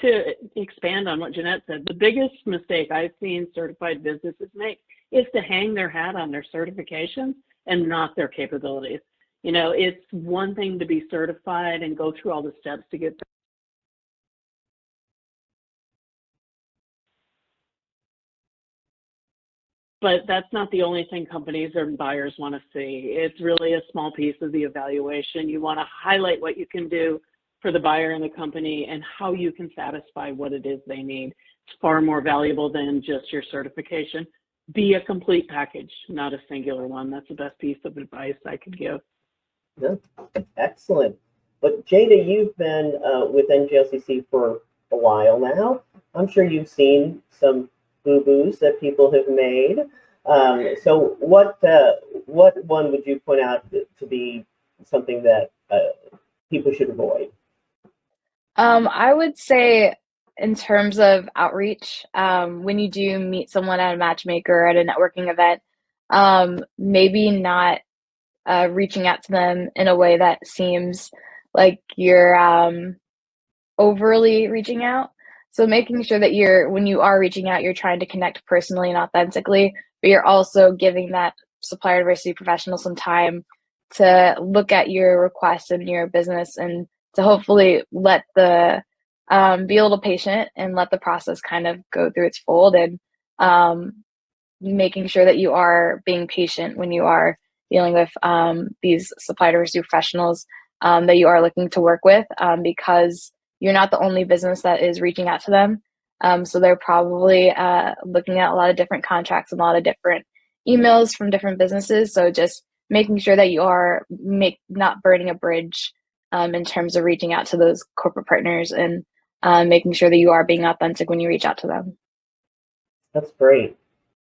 to expand on what Jeanette said, the biggest mistake I've seen certified businesses make is to hang their hat on their certifications and not their capabilities. You know, it's one thing to be certified and go through all the steps to get there. But that's not the only thing companies or buyers want to see. It's really a small piece of the evaluation. You want to highlight what you can do for the buyer and the company and how you can satisfy what it is they need. It's far more valuable than just your certification. Be a complete package, not a singular one. That's the best piece of advice I could give. Yeah, excellent. But Jada, you've been with NGLCC for a while now. I'm sure you've seen some boo-boos that people have made. So what one would you point out to be something that people should avoid? I would say in terms of outreach, when you do meet someone at a matchmaker or at a networking event, maybe not reaching out to them in a way that seems like you're overly reaching out. So making sure that when you are reaching out, you're trying to connect personally and authentically, but you're also giving that supplier diversity professional some time to look at your requests and your business, and to hopefully let be a little patient and let the process kind of go through its fold, and making sure that you are being patient when you are dealing with these supplier diversity professionals that you are looking to work with, because you're not the only business that is reaching out to them. So they're probably looking at a lot of different contracts and a lot of different emails from different businesses. So just making sure that you are not burning a bridge in terms of reaching out to those corporate partners, and making sure that you are being authentic when you reach out to them. That's great.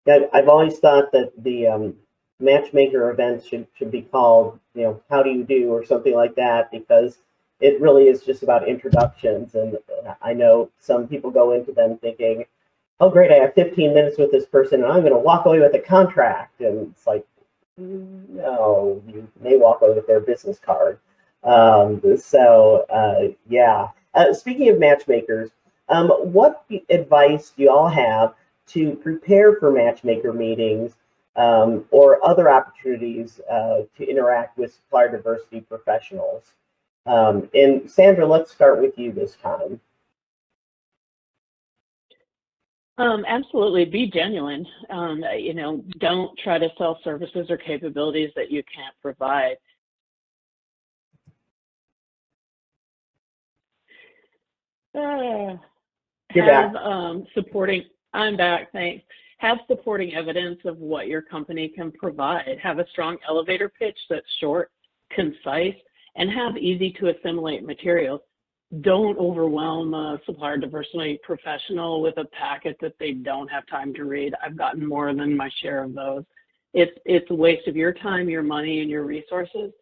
I've always thought that the matchmaker events should be called, you know, how do you do, or something like that, because it really is just about introductions. And I know some people go into them thinking, oh, great, I have 15 minutes with this person and I'm going to walk away with a contract. And it's like, no, you may walk away with their business card. Yeah. Speaking of matchmakers, what advice do you all have to prepare for matchmaker meetings or other opportunities to interact with supplier diversity professionals? And Sandra, let's start with you this time. Absolutely, be genuine. You know, don't try to sell services or capabilities that you can't provide. I'm back, thanks. Have supporting evidence of what your company can provide. Have a strong elevator pitch that's short, concise, and have easy to assimilate materials. Don't overwhelm a supplier diversity professional with a packet that they don't have time to read. I've gotten more than my share of those. It's a waste of your time, your money, and your resources.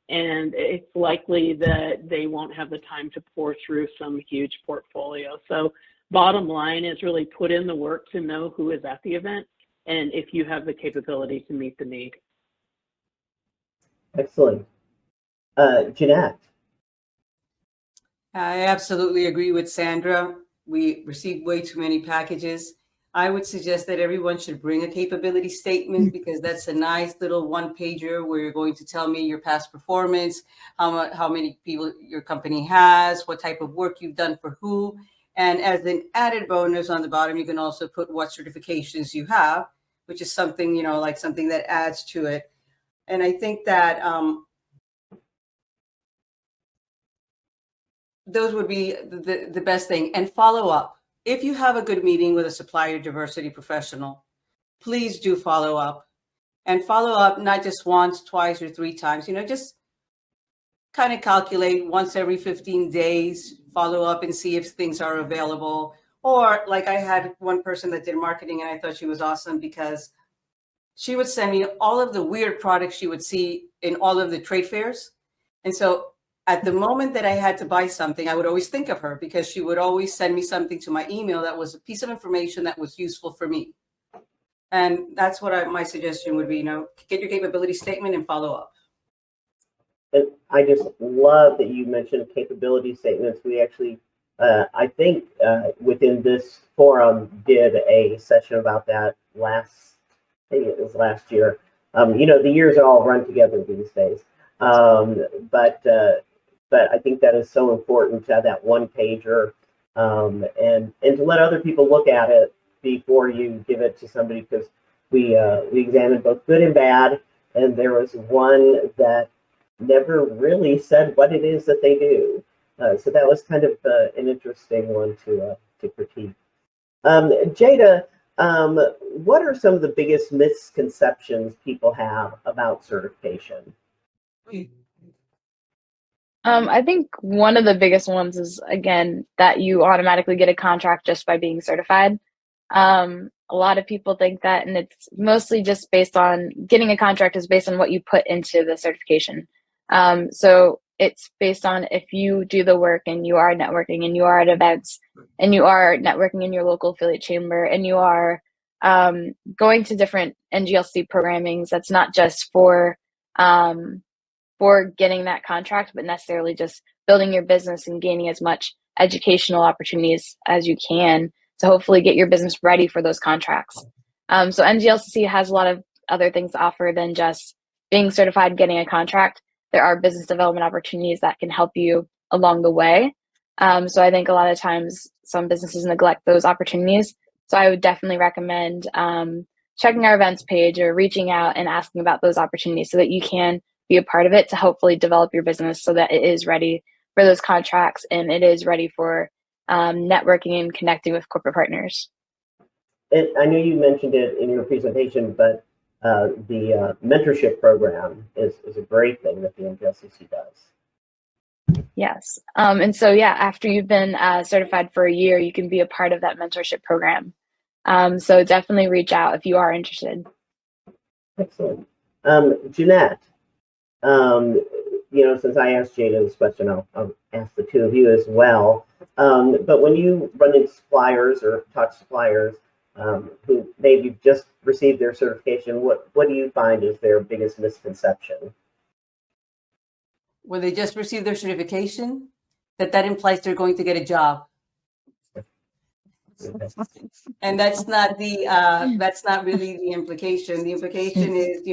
And it's likely that they won't have the time to pour through some huge portfolio. So bottom line is really put in the work to know who is at the event and if you have the capability to meet the need. Excellent. Jeanette. I absolutely agree with Sandra. We receive way too many packages. I would suggest that everyone should bring a capability statement, because that's a nice little one pager where you're going to tell me your past performance, how many people your company has, what type of work you've done for who. And as an added bonus on the bottom, you can also put what certifications you have, which is something, like something that adds to it. And I think that those would be the best thing. And follow up. If you have a good meeting with a supplier diversity professional, please do follow up. And follow up not just once, twice, or 3 times. Just kind of calculate once every 15 days, follow up and see if things are available. Or like I had one person that did marketing, and I thought she was awesome because she would send me all of the weird products she would see in all of the trade fairs. And so at the moment that I had to buy something, I would always think of her, because she would always send me something to my email that was a piece of information that was useful for me. And that's what my suggestion would be, get your capability statement and follow up. And I just love that you mentioned capability statements. We actually, I think within this forum, did a session about that I think it was last year. The years all run together these days. But I think that is so important to have that one pager, and to let other people look at it before you give it to somebody, because we examined both good and bad, and there was one that never really said what it is that they do. So that was kind of an interesting one to critique. Jada, what are some of the biggest misconceptions people have about certification? I think one of the biggest ones is, again, that you automatically get a contract just by being certified. A lot of people think that, and it's mostly just based on getting a contract is based on what you put into the certification. So it's based on if you do the work and you are networking and you are at events and you are networking in your local affiliate chamber and you are going to different NGLC programmings. That's not just for getting that contract, but necessarily just building your business and gaining as much educational opportunities as you can to hopefully get your business ready for those contracts. So NGLCC has a lot of other things to offer than just being certified, getting a contract. There are business development opportunities that can help you along the way. So I think a lot of times some businesses neglect those opportunities. So I would definitely recommend checking our events page or reaching out and asking about those opportunities so that you can be a part of it to hopefully develop your business so that it is ready for those contracts and it is ready for networking and connecting with corporate partners. And I know you mentioned it in your presentation, but the mentorship program is a great thing that the NGLCC does. Yes. And so, yeah, after you've been certified for a year, you can be a part of that mentorship program. So definitely reach out if you are interested. Excellent. Jeanette, since I asked Jada this question, I'll ask the two of you as well. But when you run into suppliers or talk to suppliers who maybe just received their certification, what do you find is their biggest misconception? When they just received their certification, that implies they're going to get a job. And that's not really the implication. The implication is,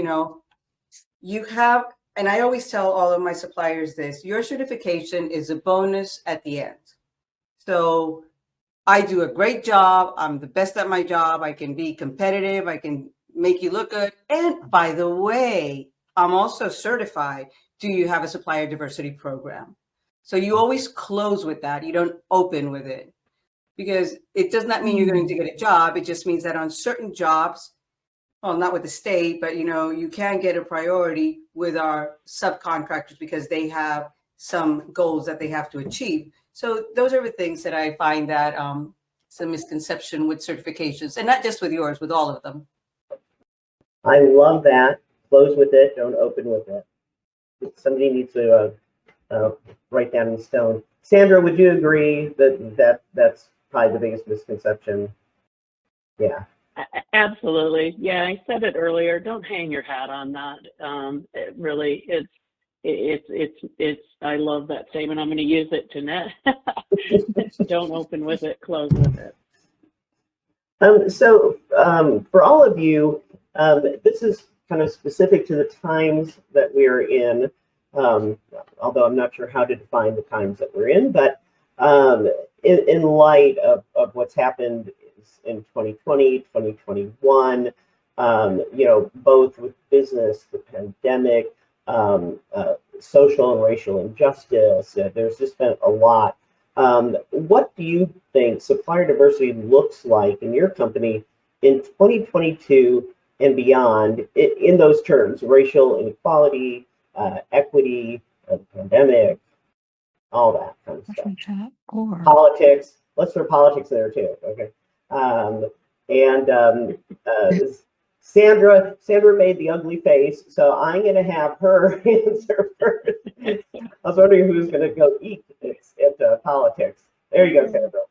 you have, and I always tell all of my suppliers this, your certification is a bonus at the end. So I do a great job. I'm the best at my job. I can be competitive. I can make you look good. And by the way, I'm also certified. Do you have a supplier diversity program? So you always close with that. You don't open with it, because it does not mean you're going to get a job. It just means that on certain jobs, well, not with the state, but you can get a priority with our subcontractors because they have some goals that they have to achieve. So those are the things that I find that it's a misconception with certifications, and not just with yours, with all of them. I love that. Close with it, don't open with it. Somebody needs to write down in stone. Sandra, would you agree that that's probably the biggest misconception? Yeah. Absolutely. Yeah, I said it earlier. Don't hang your hat on that. I love that statement. I'm going to use it, Jeanette. Don't open with it, close with it. For all of you, this is kind of specific to the times that we're in, although I'm not sure how to define the times that we're in, but in light of what's happened in 2020, 2021, both with business, the pandemic, social and racial injustice, there's just been a lot. What do you think supplier diversity looks like in your company in 2022 and beyond in those terms, racial inequality, equity, pandemic, all that kind of stuff. Politics, let's throw politics in there too, okay? Sandra made the ugly face, so I'm going to have her answer first. I was wondering who's going to go eat at politics. There you go, Sandra.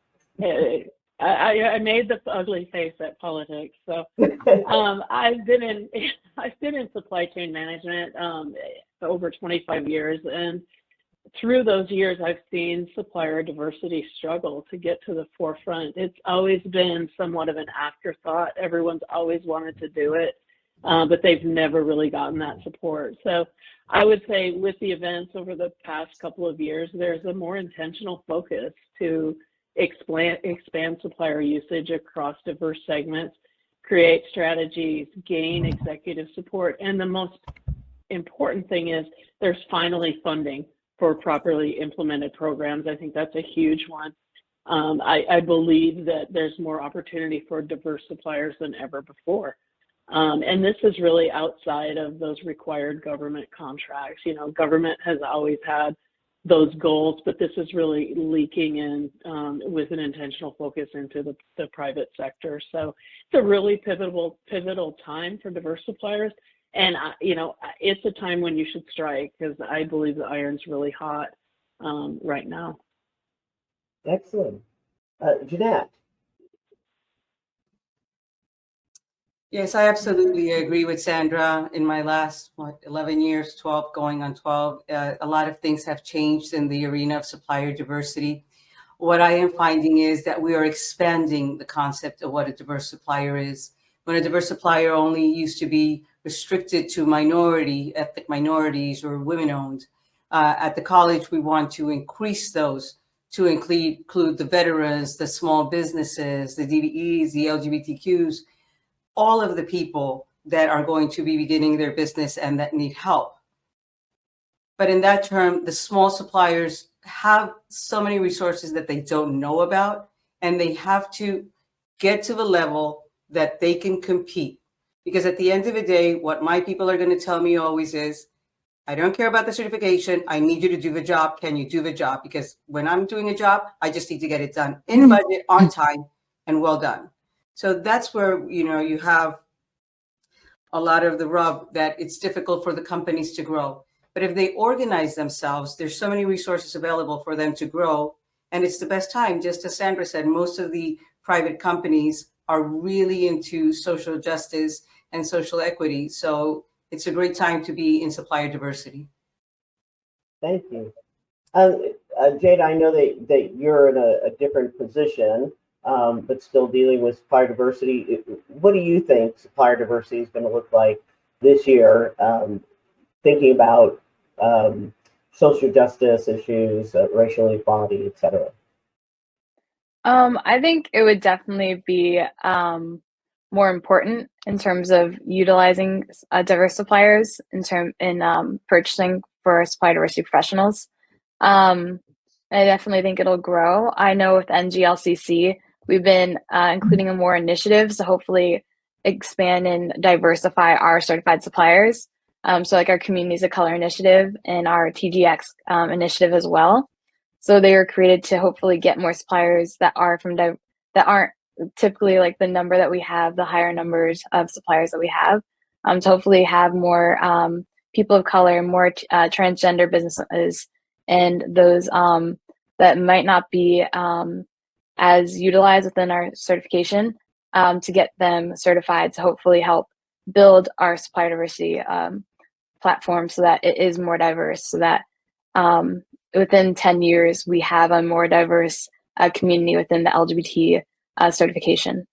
I made the ugly face at politics. So I've been in supply chain management for over 25 years, and through those years, I've seen supplier diversity struggle to get to the forefront. It's always been somewhat of an afterthought. Everyone's always wanted to do it, but they've never really gotten that support. So I would say with the events over the past couple of years, there's a more intentional focus to expand supplier usage across diverse segments, create strategies, gain executive support, and the most important thing is there's finally funding for properly implemented programs. I think that's a huge one. I believe that there's more opportunity for diverse suppliers than ever before. And this is really outside of those required government contracts. Government has always had those goals, but this is really leaking in with an intentional focus into the private sector. So it's a really pivotal time for diverse suppliers. And, it's a time when you should strike, because I believe the iron's really hot right now. Excellent. Jeanette. Yes, I absolutely agree with Sandra. In my last 11 years, 12 going on 12, a lot of things have changed in the arena of supplier diversity. What I am finding is that we are expanding the concept of what a diverse supplier is. When a diverse supplier only used to be restricted to ethnic minorities or women-owned, at the college we want to increase those to include the veterans, the small businesses, the DBEs, the LGBTQs, all of the people that are going to be beginning their business and that need help. But in that term, the small suppliers have so many resources that they don't know about, and they have to get to the level that they can compete. Because at the end of the day, what my people are going to tell me always is, I don't care about the certification. I need you to do the job. Can you do the job? Because when I'm doing a job, I just need to get it done in budget, on time, and well done. So that's where, you have a lot of the rub, that it's difficult for the companies to grow. But if they organize themselves, there's so many resources available for them to grow. And it's the best time. Just as Sandra said, most of the private companies are really into social justice and social equity. So it's a great time to be in supplier diversity. Thank you. Jada, I know that you're in a different position, but still dealing with supplier diversity. What do you think supplier diversity is going to look like this year, thinking about social justice issues, racial inequality, et cetera? I think it would definitely be more important in terms of utilizing diverse suppliers in purchasing for supply diversity professionals. I definitely think it'll grow. I know with Nglcc, we've been including more initiatives to hopefully expand and diversify our certified suppliers. So like our Communities of Color initiative and our Tgx initiative as well. So they were created to hopefully get more suppliers that are that aren't typically like the number that we have, the higher numbers of suppliers that we have, to hopefully have more people of color, more transgender businesses, and those that might not be as utilized within our certification, to get them certified to hopefully help build our supplier diversity platform so that it is more diverse, so that within 10 years, we have a more diverse community within the LGBT certification.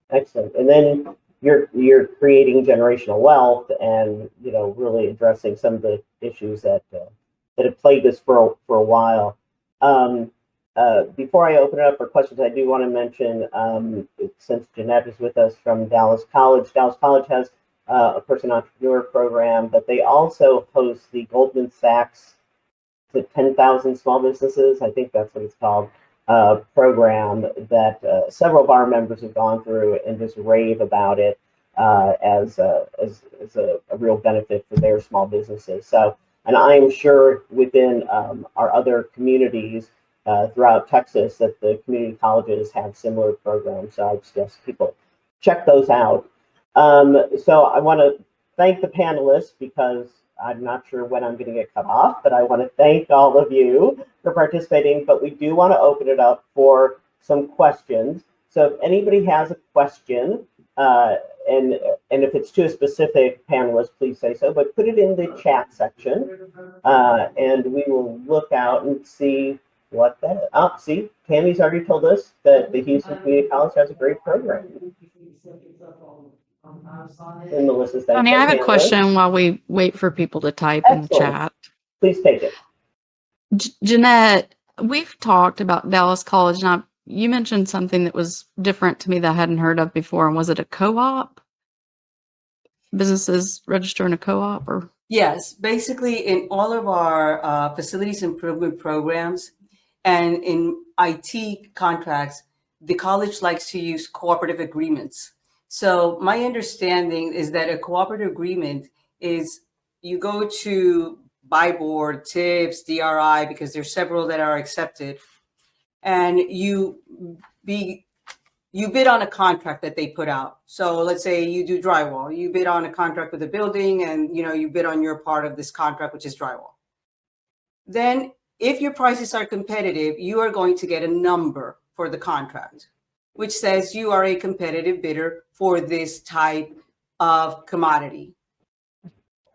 Excellent. And then you're creating generational wealth, and really addressing some of the issues that have plagued us for a while. Before I open it up for questions, I do want to mention, since Jeanette is with us from Dallas College has a person entrepreneur program, but they also host the Goldman Sachs to 10,000 small businesses, I think that's what it's called, program that several of our members have gone through and just rave about it as a real benefit for their small businesses. So, and I am sure within our other communities throughout Texas that the community colleges have similar programs. So I suggest people check those out. So I want to thank the panelists, because I'm not sure when I'm going to get cut off, but I want to thank all of you for participating. But we do want to open it up for some questions. So if anybody has a question, and if it's to a specific panelist, please say so, but put it in the chat section, and we will look out and see what that is. Oh, see, Tammy's already told us that the Houston Community College has a great program. And Melissa's thanks. Tony, I have a question while we wait for people to type in the chat. Please take it. Jeanette, we've talked about Dallas College, and you mentioned something that was different to me that I hadn't heard of before. And was it a co-op? Businesses register in a co-op, or? Yes, basically in all of our facilities improvement programs and in IT contracts, the college likes to use cooperative agreements. So my understanding is that a cooperative agreement is you go to Buy Board, TIPS, DRI, because there's several that are accepted, and you bid on a contract that they put out. So let's say you do drywall, you bid on a contract with a building, and you bid on your part of this contract, which is drywall. Then if your prices are competitive, you are going to get a number for the contract, which says you are a competitive bidder for this type of commodity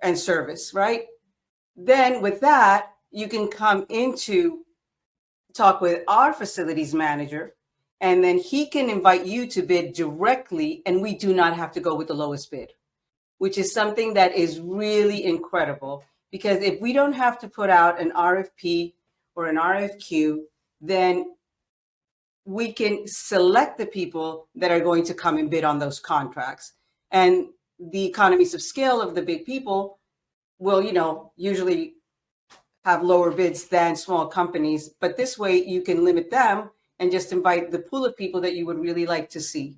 and service, right? Then with that, you can come into talk with our facilities manager, and then he can invite you to bid directly, and we do not have to go with the lowest bid, which is something that is really incredible, because if we don't have to put out an RFP or an RFQ, then we can select the people that are going to come and bid on those contracts. And the economies of scale of the big people will, usually have lower bids than small companies. But this way you can limit them and just invite the pool of people that you would really like to see.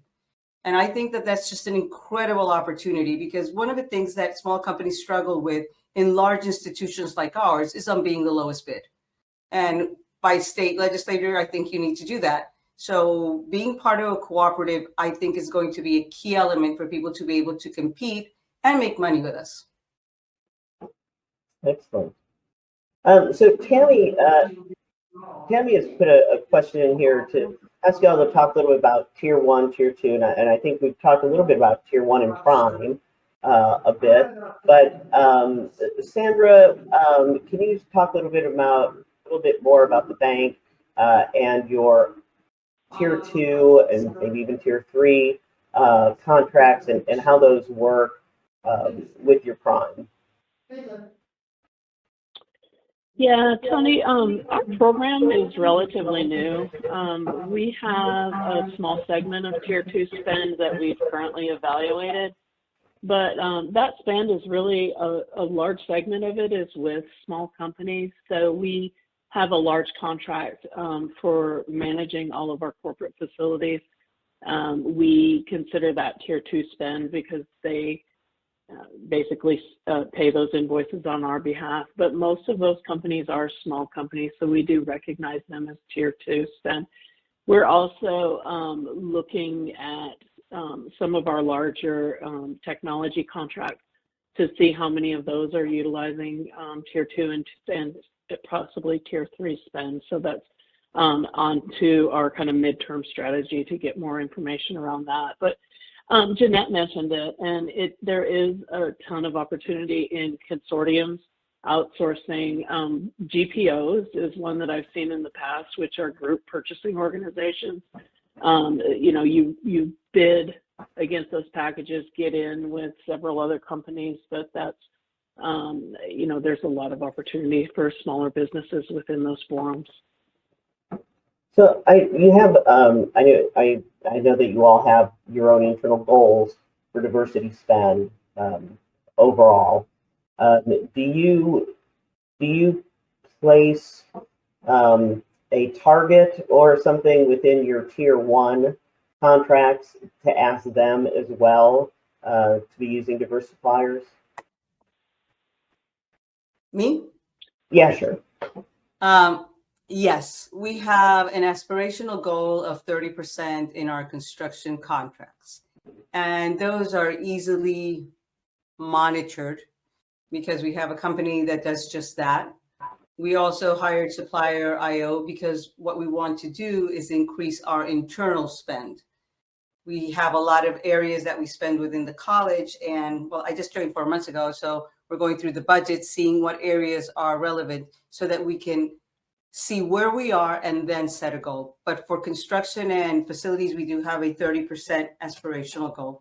And I think that that's just an incredible opportunity, because one of the things that small companies struggle with in large institutions like ours is on being the lowest bid. And by state legislature, I think you need to do that. So being part of a cooperative, I think, is going to be a key element for people to be able to compete and make money with us. Excellent. So Tammy has put a question in here to ask y'all to talk a little bit about Tier 1, Tier 2, and I think we've talked a little bit about Tier 1 and Prime a bit. But Sandra, can you talk a little bit more about the bank and your Tier 2 and maybe even Tier 3 contracts and how those work with your Prime? Yeah, Tony, our program is relatively new. We have a small segment of Tier 2 spend that we've currently evaluated, but that spend is really a large segment of it is with small companies. So we have a large contract for managing all of our corporate facilities. We consider that Tier 2 spend because they basically pay those invoices on our behalf. But most of those companies are small companies, so we do recognize them as Tier 2 spend. We're also looking at some of our larger technology contracts to see how many of those are utilizing Tier 2 and possibly Tier 3 spend. So that's on to our kind of midterm strategy to get more information around that. But Jeanette mentioned it, and there is a ton of opportunity in consortiums. Outsourcing GPOs is one that I've seen in the past, which are group purchasing organizations. You bid against those packages, get in with several other companies, but that's there's a lot of opportunity for smaller businesses within those forums. So I know that you all have your own internal goals for diversity spend overall. Do you place a target or something within your tier 1 contracts to ask them as well to be using diverse suppliers? Me? Yeah, sure. Yes, we have an aspirational goal of 30% in our construction contracts. And those are easily monitored because we have a company that does just that. We also hired Supplier IO because what we want to do is increase our internal spend. We have a lot of areas that we spend within the college, and well, I just joined 4 months ago, so we're going through the budget, seeing what areas are relevant so that we can see where we are and then set a goal. But for construction and facilities, we do have a 30% aspirational goal.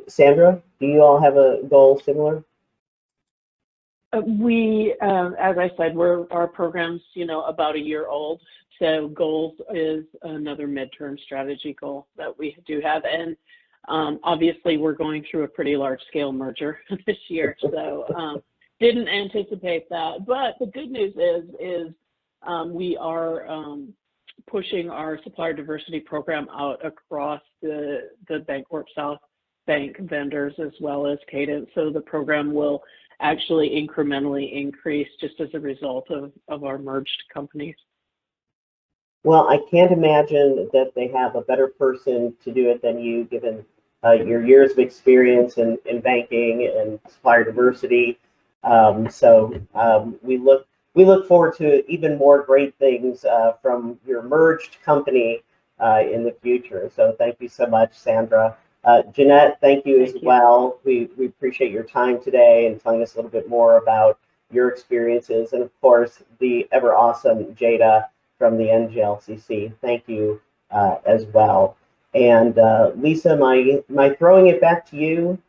Sandra, do you all have a goal similar? We, as I said, our program's, about a year old. So goals is another midterm strategy goal that we do have. And obviously we're going through a pretty large scale merger this year. So didn't anticipate that. But the good news is we are pushing our supplier diversity program out across the Bancorp South Bank vendors as well as Cadence. So the program will actually incrementally increase just as a result of our merged companies. Well, I can't imagine that they have a better person to do it than you, given your years of experience in banking and supplier diversity. We look forward to even more great things from your merged company in the future. So thank you so much, Sandra. Jeanette, thank you as well. We appreciate your time today and telling us a little bit more about your experiences. And of course, the ever awesome Jada from the Nglcc. Thank you as well. And Lisa, am I throwing it back to you?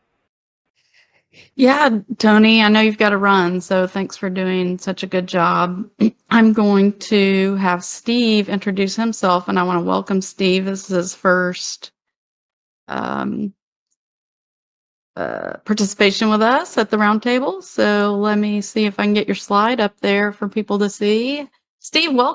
Yeah, Tony, I know you've got to run, so thanks for doing such a good job. I'm going to have Steve introduce himself, and I want to welcome Steve. This is his first participation with us at the roundtable. So let me see if I can get your slide up there for people to see. Steve, welcome.